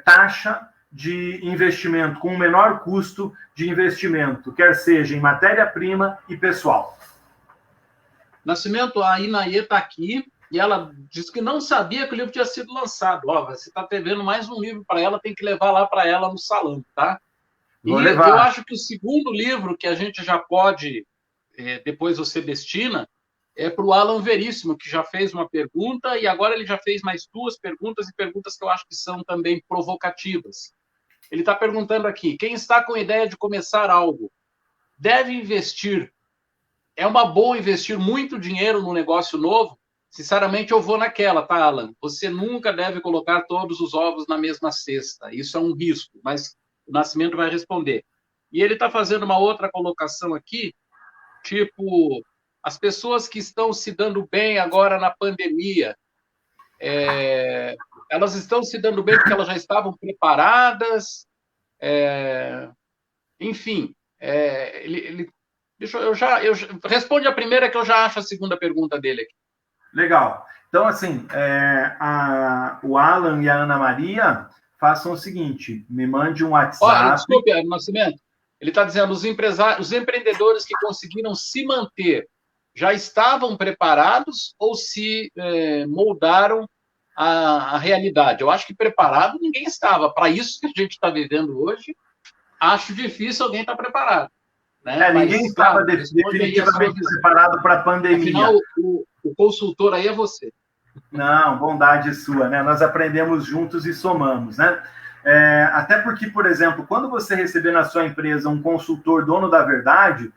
taxa de investimento, com um menor custo de investimento, quer seja em matéria-prima e pessoal. Nascimento, a Inaê está aqui e ela disse que não sabia que o livro tinha sido lançado. Ó, você está devendo mais um livro para ela, tem que levar lá para ela no salão, tá? Vou levar. Eu acho que o segundo livro que a gente já pode, depois você destina, é para o Alan Veríssimo, que já fez uma pergunta e agora ele já fez mais 2 perguntas e perguntas que eu acho que são também provocativas. Ele está perguntando aqui, quem está com a ideia de começar algo, deve investir? É uma boa investir muito dinheiro num negócio novo? Sinceramente, eu vou naquela, tá, Alan? Você nunca deve colocar todos os ovos na mesma cesta. Isso é um risco, mas o Nascimento vai responder. E ele está fazendo uma outra colocação aqui, tipo, as pessoas que estão se dando bem agora na pandemia, elas estão se dando bem porque elas já estavam preparadas, enfim, responde a primeira que eu já acho a segunda pergunta dele aqui. Legal. Então, assim, o Alan e a Ana Maria façam o seguinte, me mande um WhatsApp... Desculpe, Nascimento. Ele está dizendo, os empreendedores que conseguiram se manter já estavam preparados ou se moldaram à realidade? Eu acho que preparado ninguém estava. Para isso que a gente está vivendo hoje, acho difícil alguém estar preparado. Né? Ninguém estava definitivamente preparado para a pandemia. Afinal, o consultor aí é você. Não, bondade sua, né? Nós aprendemos juntos e somamos, né? Até porque, por exemplo, quando você receber na sua empresa um consultor dono da verdade,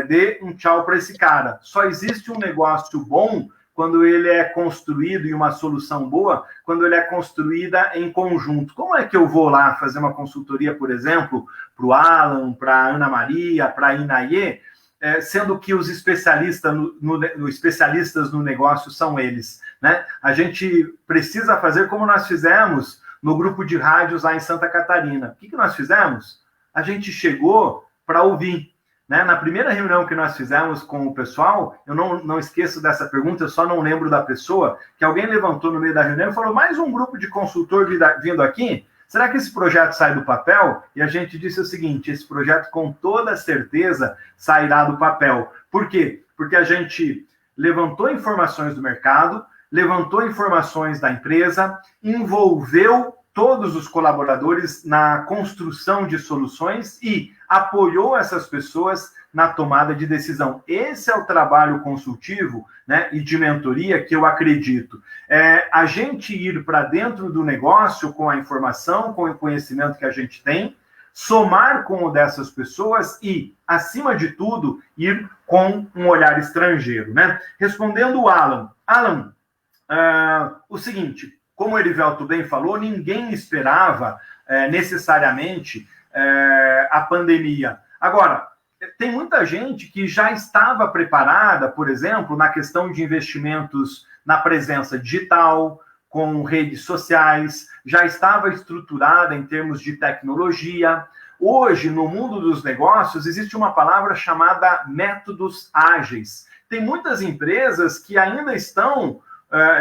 dê um tchau para esse cara. Só existe um negócio bom quando ele é construído, e uma solução boa, quando ele é construída em conjunto. Como é que eu vou lá fazer uma consultoria, por exemplo, para o Alan, para a Ana Maria, para a Inaê, sendo que os especialistas especialistas no negócio são eles, né? A gente precisa fazer como nós fizemos no grupo de rádios lá em Santa Catarina. O que nós fizemos? A gente chegou para ouvir, né? Na primeira reunião que nós fizemos com o pessoal, eu não esqueço dessa pergunta, eu só não lembro da pessoa, que alguém levantou no meio da reunião e falou, mais um grupo de consultor vindo aqui? Será que esse projeto sai do papel? E a gente disse o seguinte, esse projeto com toda certeza sairá do papel. Por quê? Porque a gente levantou informações do mercado, levantou informações da empresa, envolveu todos os colaboradores na construção de soluções e apoiou essas pessoas na tomada de decisão. Esse é o trabalho consultivo, né, e de mentoria que eu acredito. A gente ir para dentro do negócio com a informação, com o conhecimento que a gente tem, somar com o dessas pessoas e, acima de tudo, ir com um olhar estrangeiro, né? Respondendo o Alan. Alan, o seguinte, como o Erivelto bem falou, ninguém esperava necessariamente a pandemia. Agora, tem muita gente que já estava preparada, por exemplo, na questão de investimentos na presença digital, com redes sociais, já estava estruturada em termos de tecnologia. Hoje, no mundo dos negócios, existe uma palavra chamada métodos ágeis. Tem muitas empresas que ainda estão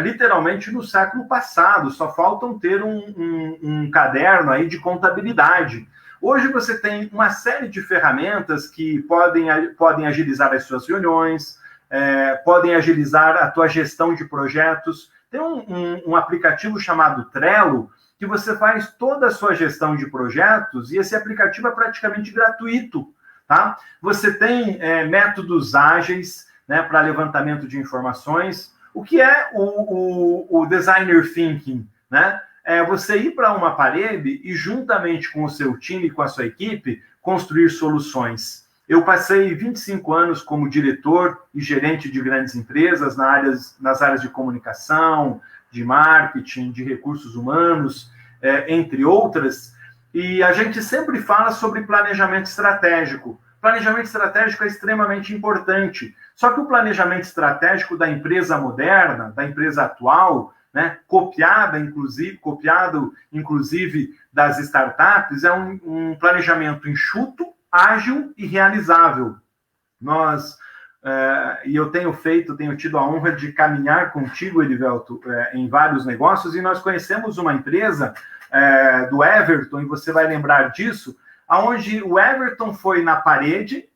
literalmente no século passado, só faltam ter um caderno aí de contabilidade. Hoje você tem uma série de ferramentas que podem agilizar as suas reuniões, podem agilizar a tua gestão de projetos. Tem um aplicativo chamado Trello, que você faz toda a sua gestão de projetos, e esse aplicativo é praticamente gratuito, tá? Você tem métodos ágeis, né, para levantamento de informações. O que é o designer thinking, né? É você ir para uma parede e, juntamente com o seu time, com a sua equipe, construir soluções. Eu passei 25 anos como diretor e gerente de grandes empresas nas áreas de comunicação, de marketing, de recursos humanos, entre outras, e a gente sempre fala sobre planejamento estratégico. Planejamento estratégico é extremamente importante, só que o planejamento estratégico da empresa moderna, da empresa atual, né, copiado inclusive das startups, é um planejamento enxuto, ágil e realizável. E eu tenho tido a honra de caminhar contigo, Erivelto, em vários negócios, e nós conhecemos uma empresa do Everton, e você vai lembrar disso, onde o Everton foi na parede,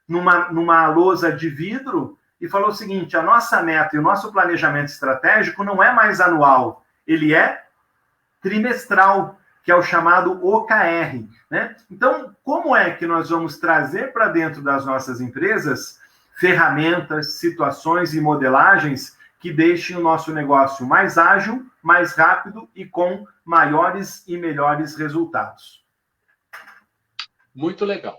numa lousa de vidro, e falou o seguinte, a nossa meta e o nosso planejamento estratégico não é mais anual, ele é trimestral, que é o chamado OKR, né? Então, como é que nós vamos trazer para dentro das nossas empresas ferramentas, situações e modelagens que deixem o nosso negócio mais ágil, mais rápido e com maiores e melhores resultados? Muito legal.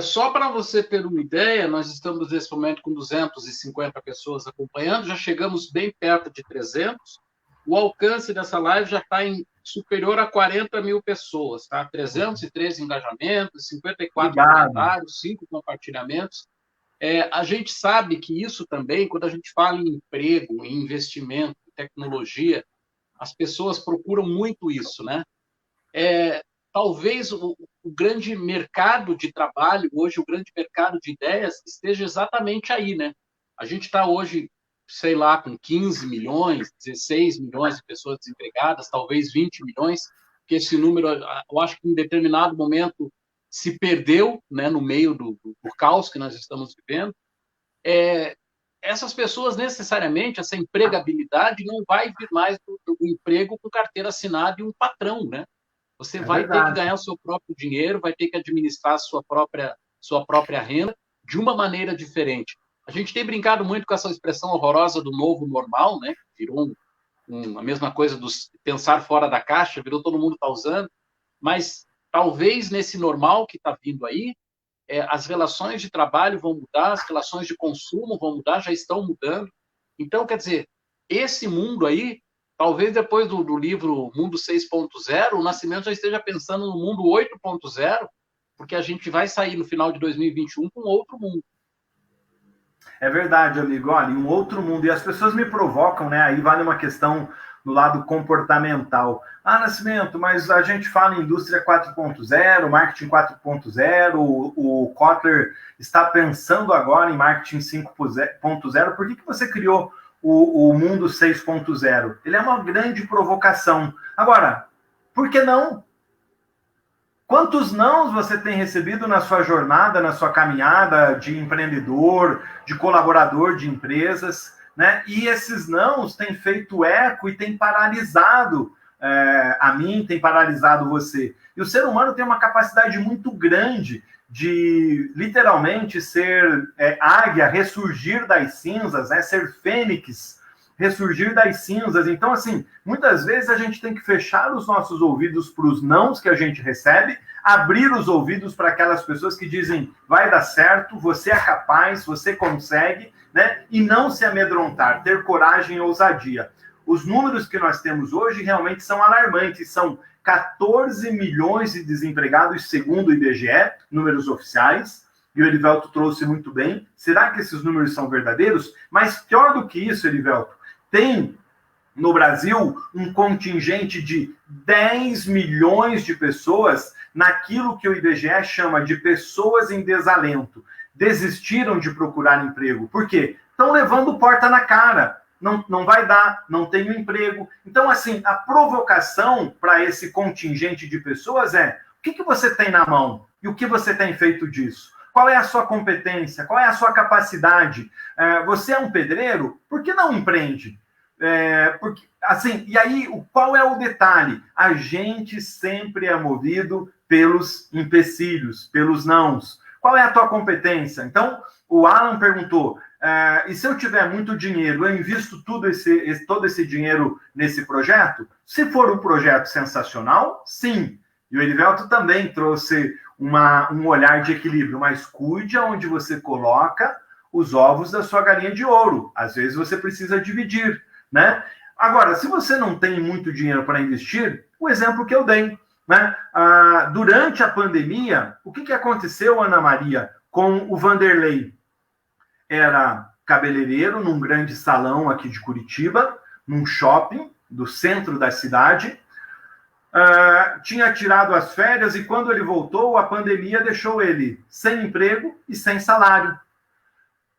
Só para você ter uma ideia, nós estamos nesse momento com 250 pessoas acompanhando, já chegamos bem perto de 300. O alcance dessa live já está em superior a 40 mil pessoas, tá? 313 engajamentos, 54 comentários, 5 compartilhamentos. A gente sabe que isso também, quando a gente fala em emprego, em investimento, em tecnologia, as pessoas procuram muito isso, né? Talvez o grande mercado de trabalho, hoje o grande mercado de ideias, esteja exatamente aí, né? A gente está hoje, sei lá, com 15 milhões, 16 milhões de pessoas desempregadas, talvez 20 milhões, que esse número, eu acho que em determinado momento se perdeu, né, no meio do caos que nós estamos vivendo. Essas pessoas, necessariamente, essa empregabilidade não vai vir mais do emprego com carteira assinada e um patrão, né? Você vai ter que ganhar o seu próprio dinheiro, vai ter que administrar a sua própria renda de uma maneira diferente. A gente tem brincado muito com essa expressão horrorosa do novo normal, né? Virou a mesma coisa do pensar fora da caixa, todo mundo está usando, mas talvez nesse normal que está vindo aí, as relações de trabalho vão mudar, as relações de consumo vão mudar, já estão mudando. Então, quer dizer, esse mundo aí, talvez depois do livro Mundo 6.0, o Nascimento já esteja pensando no mundo 8.0, porque a gente vai sair no final de 2021 com outro mundo. É verdade, amigo. Olha, um outro mundo. E as pessoas me provocam, né? Aí vale uma questão no lado comportamental. Ah, Nascimento, mas a gente fala em indústria 4.0, marketing 4.0, o Kotler está pensando agora em marketing 5.0. Por que você criou o mundo 6.0? Ele é uma grande provocação. Agora, por que não? Quantos nãos você tem recebido na sua jornada, na sua caminhada de empreendedor, de colaborador de empresas, né? E esses nãos têm feito eco e têm paralisado a mim, tem paralisado você. E o ser humano tem uma capacidade muito grande de, literalmente, ser águia, ressurgir das cinzas, né? Ser fênix, ressurgir das cinzas. Então, assim, muitas vezes a gente tem que fechar os nossos ouvidos para os nãos que a gente recebe, abrir os ouvidos para aquelas pessoas que dizem, vai dar certo, você é capaz, você consegue, né? E não se amedrontar, ter coragem e ousadia. Os números que nós temos hoje realmente são alarmantes, são 14 milhões de desempregados, segundo o IBGE, números oficiais, e o Erivelto trouxe muito bem. Será que esses números são verdadeiros? Mas pior do que isso, Erivelto, tem no Brasil um contingente de 10 milhões de pessoas naquilo que o IBGE chama de pessoas em desalento. Desistiram de procurar emprego. Por quê? Estão levando porta na cara. Não vai dar, não tenho emprego. Então, assim, a provocação para esse contingente de pessoas é: o que você tem na mão? E o que você tem feito disso? Qual é a sua competência? Qual é a sua capacidade? Você é um pedreiro? Por que não empreende? Porque, assim, e aí, qual é o detalhe? A gente sempre é movido pelos empecilhos, pelos nãos. Qual é a tua competência? Então, o Alan perguntou, e se eu tiver muito dinheiro, eu invisto todo esse dinheiro nesse projeto? Se for um projeto sensacional, sim. E o Erivelto também trouxe um olhar de equilíbrio, mas cuide aonde você coloca os ovos da sua galinha de ouro. Às vezes você precisa dividir, né? Agora, se você não tem muito dinheiro para investir, o exemplo que eu dei, né? Durante a pandemia, o que aconteceu, Ana Maria, com o Vanderlei? Era cabeleireiro num grande salão aqui de Curitiba, num shopping do centro da cidade, tinha tirado as férias e quando ele voltou, a pandemia deixou ele sem emprego e sem salário.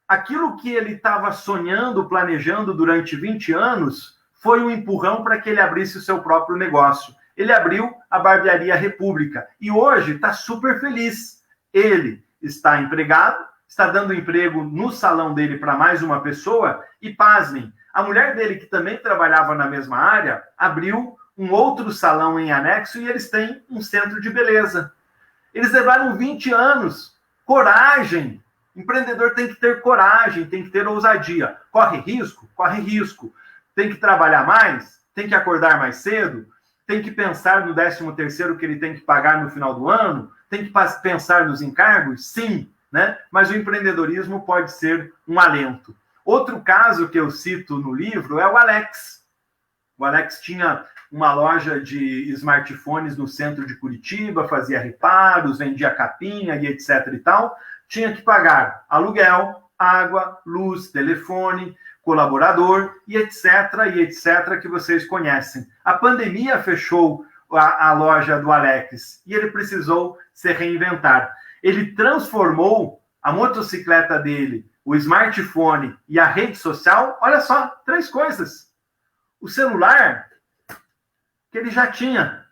Aquilo que ele estava sonhando, planejando durante 20 anos, foi um empurrão para que ele abrisse o seu próprio negócio. Ele abriu a Barbearia República e hoje está super feliz. Ele está empregado, está dando emprego no salão dele para mais uma pessoa e, pasmem, a mulher dele, que também trabalhava na mesma área, abriu um outro salão em anexo e eles têm um centro de beleza. Eles levaram 20 anos. Coragem. Empreendedor tem que ter coragem, tem que ter ousadia. Corre risco? Corre risco. Tem que trabalhar mais? Tem que acordar mais cedo? Tem que pensar no 13º que ele tem que pagar no final do ano? Tem que pensar nos encargos? Sim, né? Mas o empreendedorismo pode ser um alento. Outro caso que eu cito no livro é o Alex. O Alex tinha uma loja de smartphones no centro de Curitiba, fazia reparos, vendia capinha e etc e tal. Tinha que pagar aluguel, água, luz, telefone, colaborador e etc, que vocês conhecem. A pandemia fechou a loja do Alex e ele precisou se reinventar. Ele transformou a motocicleta dele, o smartphone e a rede social, olha só, 3 coisas. O celular, que ele já tinha.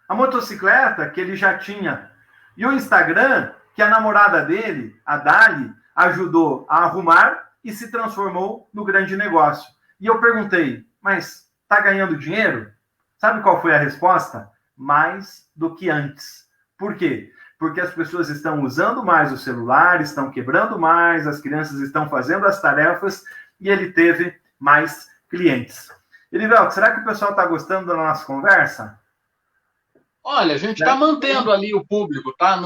A motocicleta, que ele já tinha. E o Instagram, que a namorada dele, a Dali, ajudou a arrumar e se transformou no grande negócio. E eu perguntei, mas está ganhando dinheiro? Sabe qual foi a resposta? Mais do que antes. Por quê? Porque as pessoas estão usando mais o celular, estão quebrando mais, as crianças estão fazendo as tarefas e ele teve mais clientes. Erivelto, será que o pessoal está gostando da nossa conversa? Olha, a gente está mantendo ali o público, tá?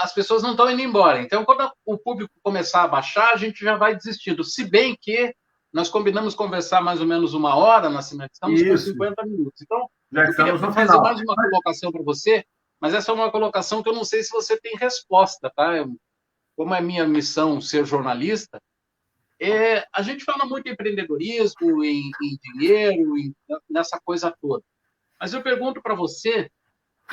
As pessoas não estão indo embora. Então, quando o público começar a baixar, a gente já vai desistindo. Se bem que nós combinamos conversar mais ou menos 1 hora, Nascimento, estamos com 50 minutos. Então, já eu queria fazer mais uma colocação para você, mas essa é uma colocação que eu não sei se você tem resposta, tá? Como é minha missão ser jornalista, A gente fala muito em empreendedorismo, em dinheiro, nessa coisa toda. Mas eu pergunto para você,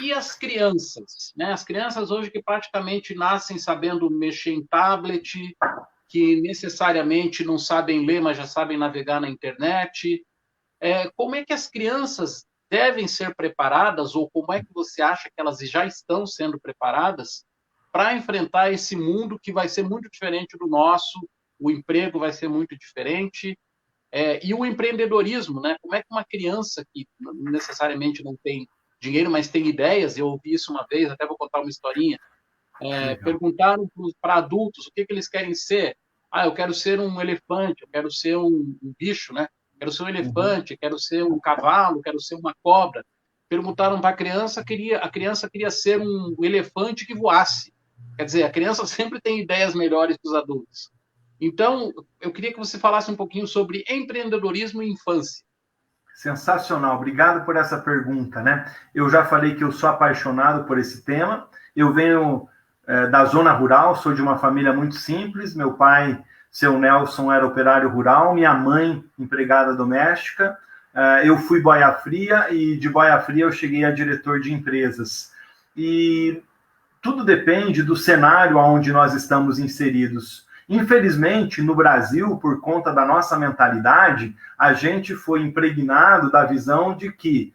e as crianças? Né? As crianças hoje que praticamente nascem sabendo mexer em tablet, que necessariamente não sabem ler, mas já sabem navegar na internet. Como é que as crianças devem ser preparadas, ou como é que você acha que elas já estão sendo preparadas para enfrentar esse mundo que vai ser muito diferente do nosso, o emprego vai ser muito diferente, e o empreendedorismo, né? Como é que uma criança que necessariamente não tem dinheiro, mas tem ideias, eu ouvi isso uma vez, até vou contar uma historinha, perguntaram para adultos o que eles querem ser. Eu quero ser um elefante, eu quero ser um bicho, né? Quero ser um elefante, quero ser um cavalo, quero ser uma cobra. Perguntaram para a criança queria ser um elefante que voasse. Quer dizer, a criança sempre tem ideias melhores que os adultos. Então, eu queria que você falasse um pouquinho sobre empreendedorismo e infância. Sensacional, obrigado por essa pergunta, né? Eu já falei que eu sou apaixonado por esse tema. Eu venho da zona rural, sou de uma família muito simples. Meu pai, seu Nelson, era operário rural, minha mãe, empregada doméstica. Eu fui boia fria e de boia fria eu cheguei a diretor de empresas. E tudo depende do cenário onde nós estamos inseridos. Infelizmente, no Brasil, por conta da nossa mentalidade, a gente foi impregnado da visão de que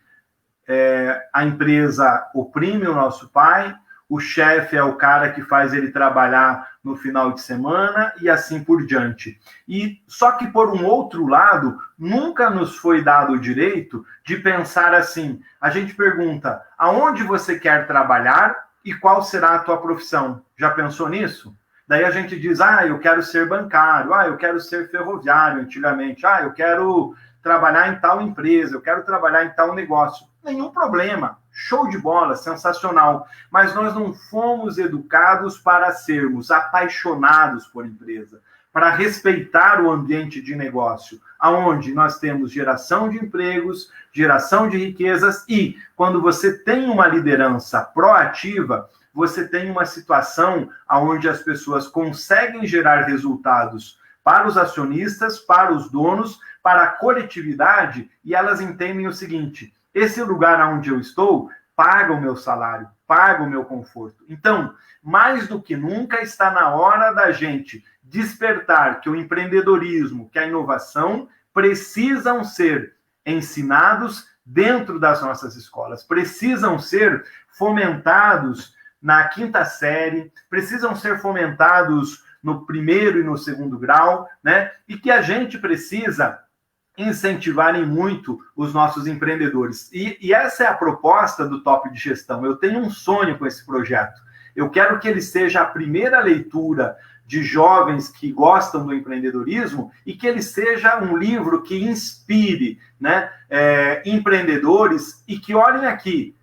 a empresa oprime o nosso pai, o chefe é o cara que faz ele trabalhar no final de semana e assim por diante. E só que, por um outro lado, nunca nos foi dado o direito de pensar assim. A gente pergunta, aonde você quer trabalhar e qual será a tua profissão? Já pensou nisso? Daí a gente diz, eu quero ser bancário, eu quero ser ferroviário antigamente, eu quero trabalhar em tal empresa, eu quero trabalhar em tal negócio. Nenhum problema, show de bola, sensacional. Mas nós não fomos educados para sermos apaixonados por empresa, para respeitar o ambiente de negócio, aonde nós temos geração de empregos, geração de riquezas e, quando você tem uma liderança proativa, você tem uma situação onde as pessoas conseguem gerar resultados para os acionistas, para os donos, para a coletividade, e elas entendem o seguinte, esse lugar onde eu estou paga o meu salário, paga o meu conforto. Então, mais do que nunca, está na hora da gente despertar que o empreendedorismo, que a inovação precisam ser ensinados dentro das nossas escolas, precisam ser fomentados na quinta série, precisam ser fomentados no primeiro e no segundo grau, né? E que a gente precisa incentivarem muito os nossos empreendedores. E essa é a proposta do Top de Gestão. Eu tenho um sonho com esse projeto. Eu quero que ele seja a primeira leitura de jovens que gostam do empreendedorismo e que ele seja um livro que inspire, né, empreendedores e que olhem aqui.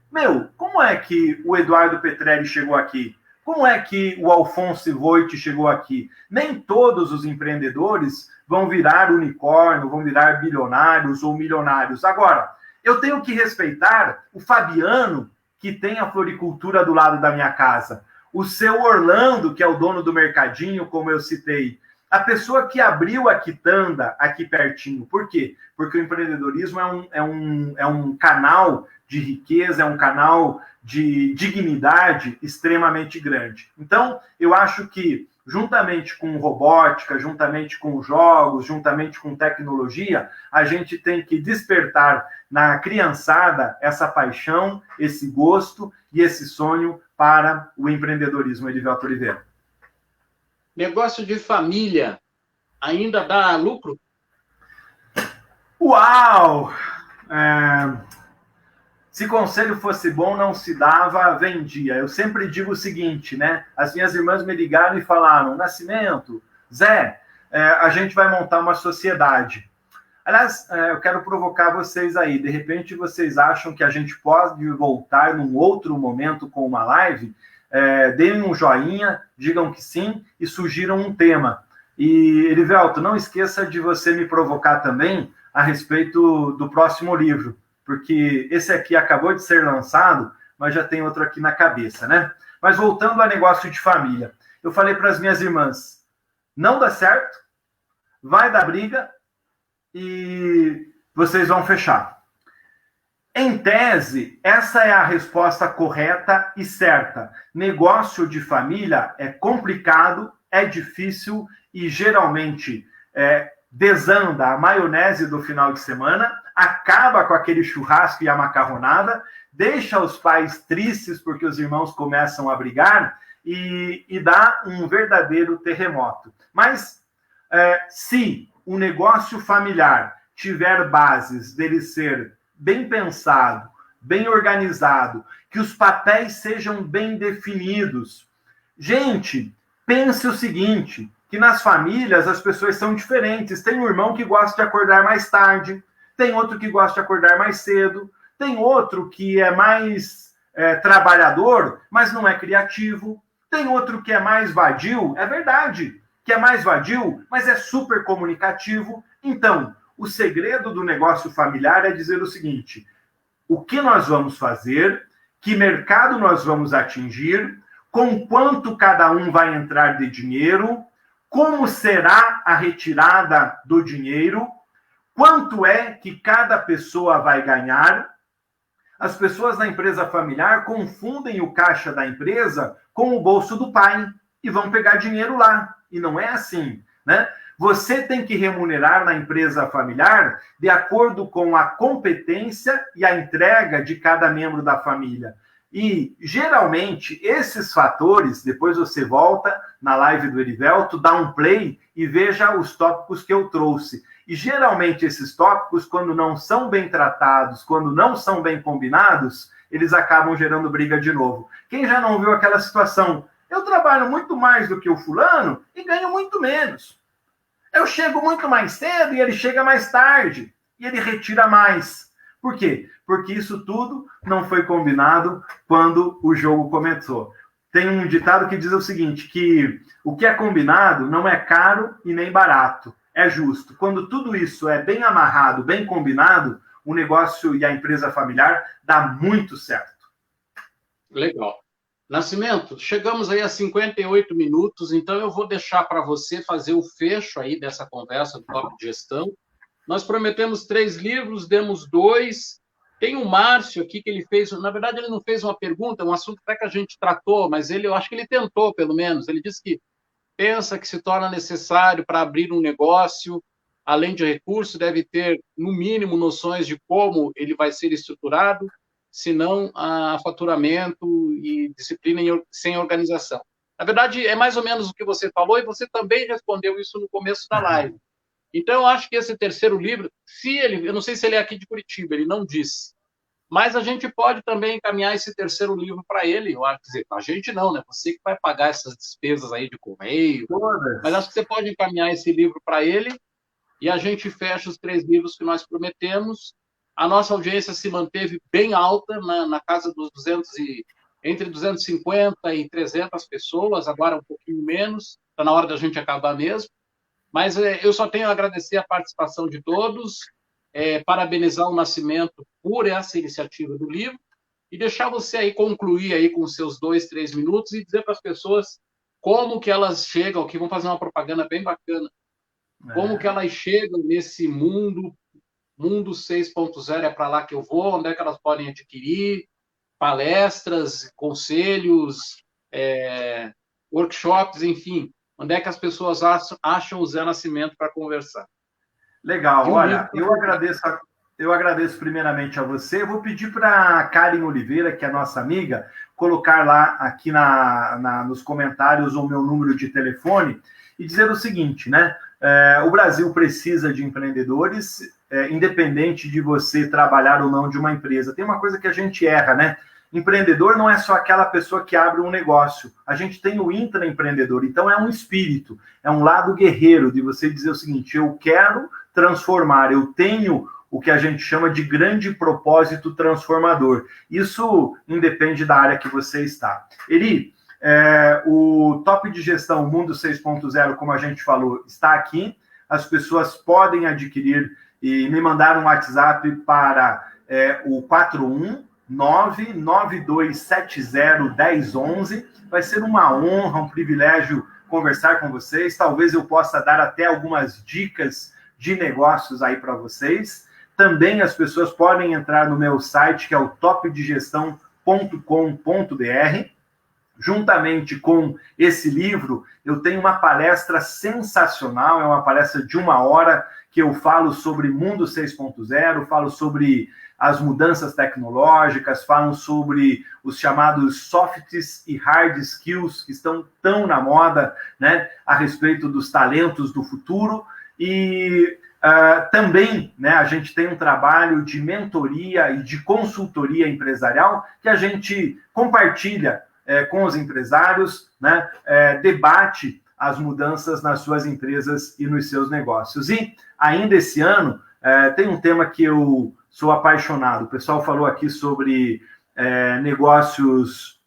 Como é que o Eduardo Petrelli chegou aqui? Como é que o Alfonso Voit chegou aqui? Nem todos os empreendedores vão virar unicórnio, vão virar bilionários ou milionários. Agora, eu tenho que respeitar o Fabiano, que tem a floricultura do lado da minha casa. O seu Orlando, que é o dono do mercadinho, como eu citei. A pessoa que abriu a quitanda aqui pertinho. Por quê? Porque o empreendedorismo é um canal de riqueza, é um canal de dignidade extremamente grande. Então, eu acho que, juntamente com robótica, juntamente com jogos, juntamente com tecnologia, a gente tem que despertar na criançada essa paixão, esse gosto e esse sonho para o empreendedorismo, Edivelto Oliveira. Negócio de família ainda dá lucro? Uau! Se conselho fosse bom, não se dava, vendia. Eu sempre digo o seguinte, né? As minhas irmãs me ligaram e falaram, Nascimento, Zé, a gente vai montar uma sociedade. Aliás, eu quero provocar vocês aí. De repente, vocês acham que a gente pode voltar num outro momento com uma live? Deem um joinha, digam que sim e sugiram um tema. E, Edivelto, não esqueça de você me provocar também a respeito do próximo livro, porque esse aqui acabou de ser lançado, mas já tem outro aqui na cabeça, né? Mas voltando a negócio de família, eu falei para as minhas irmãs, não dá certo, vai dar briga e vocês vão fechar. Em tese, essa é a resposta correta e certa. Negócio de família é complicado, é difícil e geralmente desanda a maionese do final de semana, acaba com aquele churrasco e a macarronada, deixa os pais tristes porque os irmãos começam a brigar e dá um verdadeiro terremoto. Mas se o negócio familiar tiver bases dele ser bem pensado, bem organizado, que os papéis sejam bem definidos. Gente, pense o seguinte, que nas famílias as pessoas são diferentes. Tem um irmão que gosta de acordar mais tarde, tem outro que gosta de acordar mais cedo, tem outro que é mais trabalhador, mas não é criativo, tem outro que é mais vadio, é verdade, que é mais vadio, mas é super comunicativo. Então, o segredo do negócio familiar é dizer o seguinte: o que nós vamos fazer, que mercado nós vamos atingir, com quanto cada um vai entrar de dinheiro, como será a retirada do dinheiro, quanto é que cada pessoa vai ganhar. As pessoas da empresa familiar confundem o caixa da empresa com o bolso do pai e vão pegar dinheiro lá. E não é assim, né? Você tem que remunerar na empresa familiar de acordo com a competência e a entrega de cada membro da família. E, geralmente, esses fatores, depois você volta na live do Erivelto, dá um play e veja os tópicos que eu trouxe. E, geralmente, esses tópicos, quando não são bem tratados, quando não são bem combinados, eles acabam gerando briga de novo. Quem já não viu aquela situação? Eu trabalho muito mais do que o fulano e ganho muito menos. Eu chego muito mais cedo e ele chega mais tarde. E ele retira mais. Por quê? Porque isso tudo não foi combinado quando o jogo começou. Tem um ditado que diz o seguinte, que o que é combinado não é caro e nem barato. É justo. Quando tudo isso é bem amarrado, bem combinado, o negócio e a empresa familiar dá muito certo. Legal. Nascimento, chegamos aí a 58 minutos, então eu vou deixar para você fazer o fecho aí dessa conversa do Top de Gestão. Nós prometemos 3 livros, demos 2. Tem o Márcio aqui que ele fez, na verdade ele não fez uma pergunta, é um assunto até que a gente tratou, mas eu acho que ele tentou pelo menos. Ele disse que pensa que se torna necessário para abrir um negócio, além de recurso, deve ter no mínimo noções de como ele vai ser estruturado, senão a faturamento e disciplina sem organização. Na verdade, é mais ou menos o que você falou, e você também respondeu isso no começo da live. Então, eu acho que esse terceiro livro, eu não sei se ele é aqui de Curitiba, ele não disse, mas a gente pode também encaminhar esse terceiro livro para ele, eu acho, quer dizer, a gente não, né? Você que vai pagar essas despesas aí de correio, mas acho que você pode encaminhar esse livro para ele, e a gente fecha os 3 livros que nós prometemos. A nossa audiência se manteve bem alta, na casa dos entre 250 e 300 pessoas, agora um pouquinho menos, está na hora da gente acabar mesmo. Mas eu só tenho a agradecer a participação de todos, parabenizar o Nascimento por essa iniciativa do livro e deixar você aí concluir aí com seus 2, 3 minutos e dizer para as pessoas como que elas chegam, que vão fazer uma propaganda bem bacana, como que elas chegam nesse mundo 6.0, é para lá que eu vou, onde é que elas podem adquirir palestras, conselhos, workshops, enfim, onde é que as pessoas acham o Zé Nascimento para conversar. Legal, olha, eu agradeço primeiramente a você. Eu vou pedir para a Karen Oliveira, que é nossa amiga, colocar lá aqui nos comentários o meu número de telefone e dizer o seguinte, né? O Brasil precisa de empreendedores, independente de você trabalhar ou não de uma empresa. Tem uma coisa que a gente erra, né? Empreendedor não é só aquela pessoa que abre um negócio. A gente tem o intraempreendedor. Então, é um espírito, é um lado guerreiro de você dizer o seguinte, eu quero transformar, eu tenho o que a gente chama de grande propósito transformador. Isso independe da área que você está. Eli, o Top de Gestão Mundo 6.0, como a gente falou, está aqui. As pessoas podem adquirir e me mandar um WhatsApp para o 41992701011. Vai ser uma honra, um privilégio conversar com vocês. Talvez eu possa dar até algumas dicas de negócios aí para vocês. Também as pessoas podem entrar no meu site, que é o topdegestão.com.br. Juntamente com esse livro, eu tenho uma palestra sensacional, é uma palestra de 1 hora, que eu falo sobre Mundo 6.0, falo sobre as mudanças tecnológicas, falo sobre os chamados softs e hard skills, que estão tão na moda, né, a respeito dos talentos do futuro. E também, né, a gente tem um trabalho de mentoria e de consultoria empresarial que a gente compartilha com os empresários, né, debate as mudanças nas suas empresas e nos seus negócios. E ainda esse ano tem um tema que eu sou apaixonado. O pessoal falou aqui sobre negócios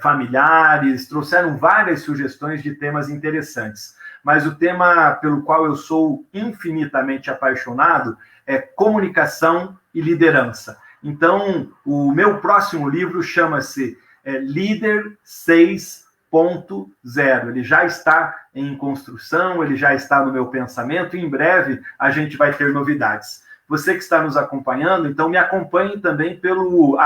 familiares, trouxeram várias sugestões de temas interessantes. Mas o tema pelo qual eu sou infinitamente apaixonado é comunicação e liderança. Então, o meu próximo livro chama-se Líder 6.0. Ele já está em construção, ele já está no meu pensamento, e em breve a gente vai ter novidades. Você que está nos acompanhando, então me acompanhe também pelo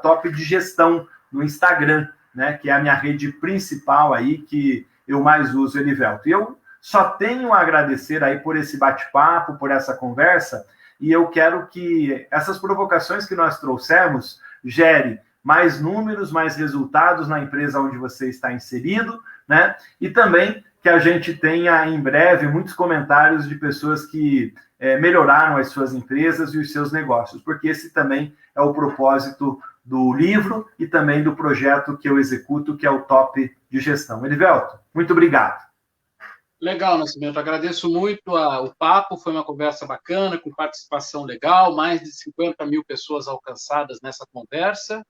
@topdegestão no Instagram, né, que é a minha rede principal aí, que eu mais uso, Elivelto. E eu só tenho a agradecer aí por esse bate-papo, por essa conversa, e eu quero que essas provocações que nós trouxemos gere mais números, mais resultados na empresa onde você está inserido, né? E também que a gente tenha em breve muitos comentários de pessoas que melhoraram as suas empresas e os seus negócios, porque esse também é o propósito do livro e também do projeto que eu executo, que é o Top de Gestão. Elivelto, muito obrigado. Legal, Nascimento. Agradeço muito o papo, foi uma conversa bacana, com participação legal, mais de 50 mil pessoas alcançadas nessa conversa.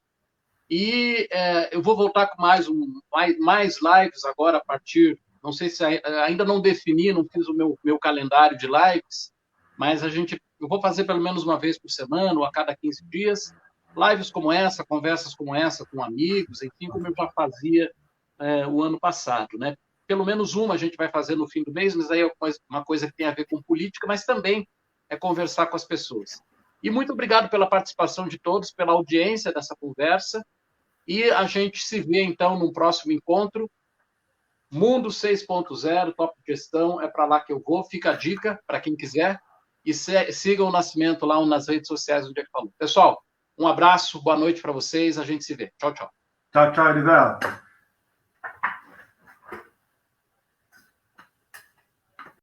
E eu vou voltar com mais lives agora a partir, não sei se ainda não defini, não fiz o meu calendário de lives, mas eu vou fazer pelo menos uma vez por semana ou a cada 15 dias, lives como essa, conversas como essa com amigos, enfim, como eu já fazia o ano passado, né? Pelo menos uma a gente vai fazer no fim do mês, mas aí é uma coisa que tem a ver com política, mas também é conversar com as pessoas. E muito obrigado pela participação de todos, pela audiência dessa conversa. E a gente se vê, então, num próximo encontro. Mundo 6.0, Top Gestão, é para lá que eu vou. Fica a dica para quem quiser. E sigam o Nascimento lá nas redes sociais onde é que falou. Pessoal, um abraço, boa noite para vocês. A gente se vê. Tchau, tchau. Tchau, tchau, Elivelto.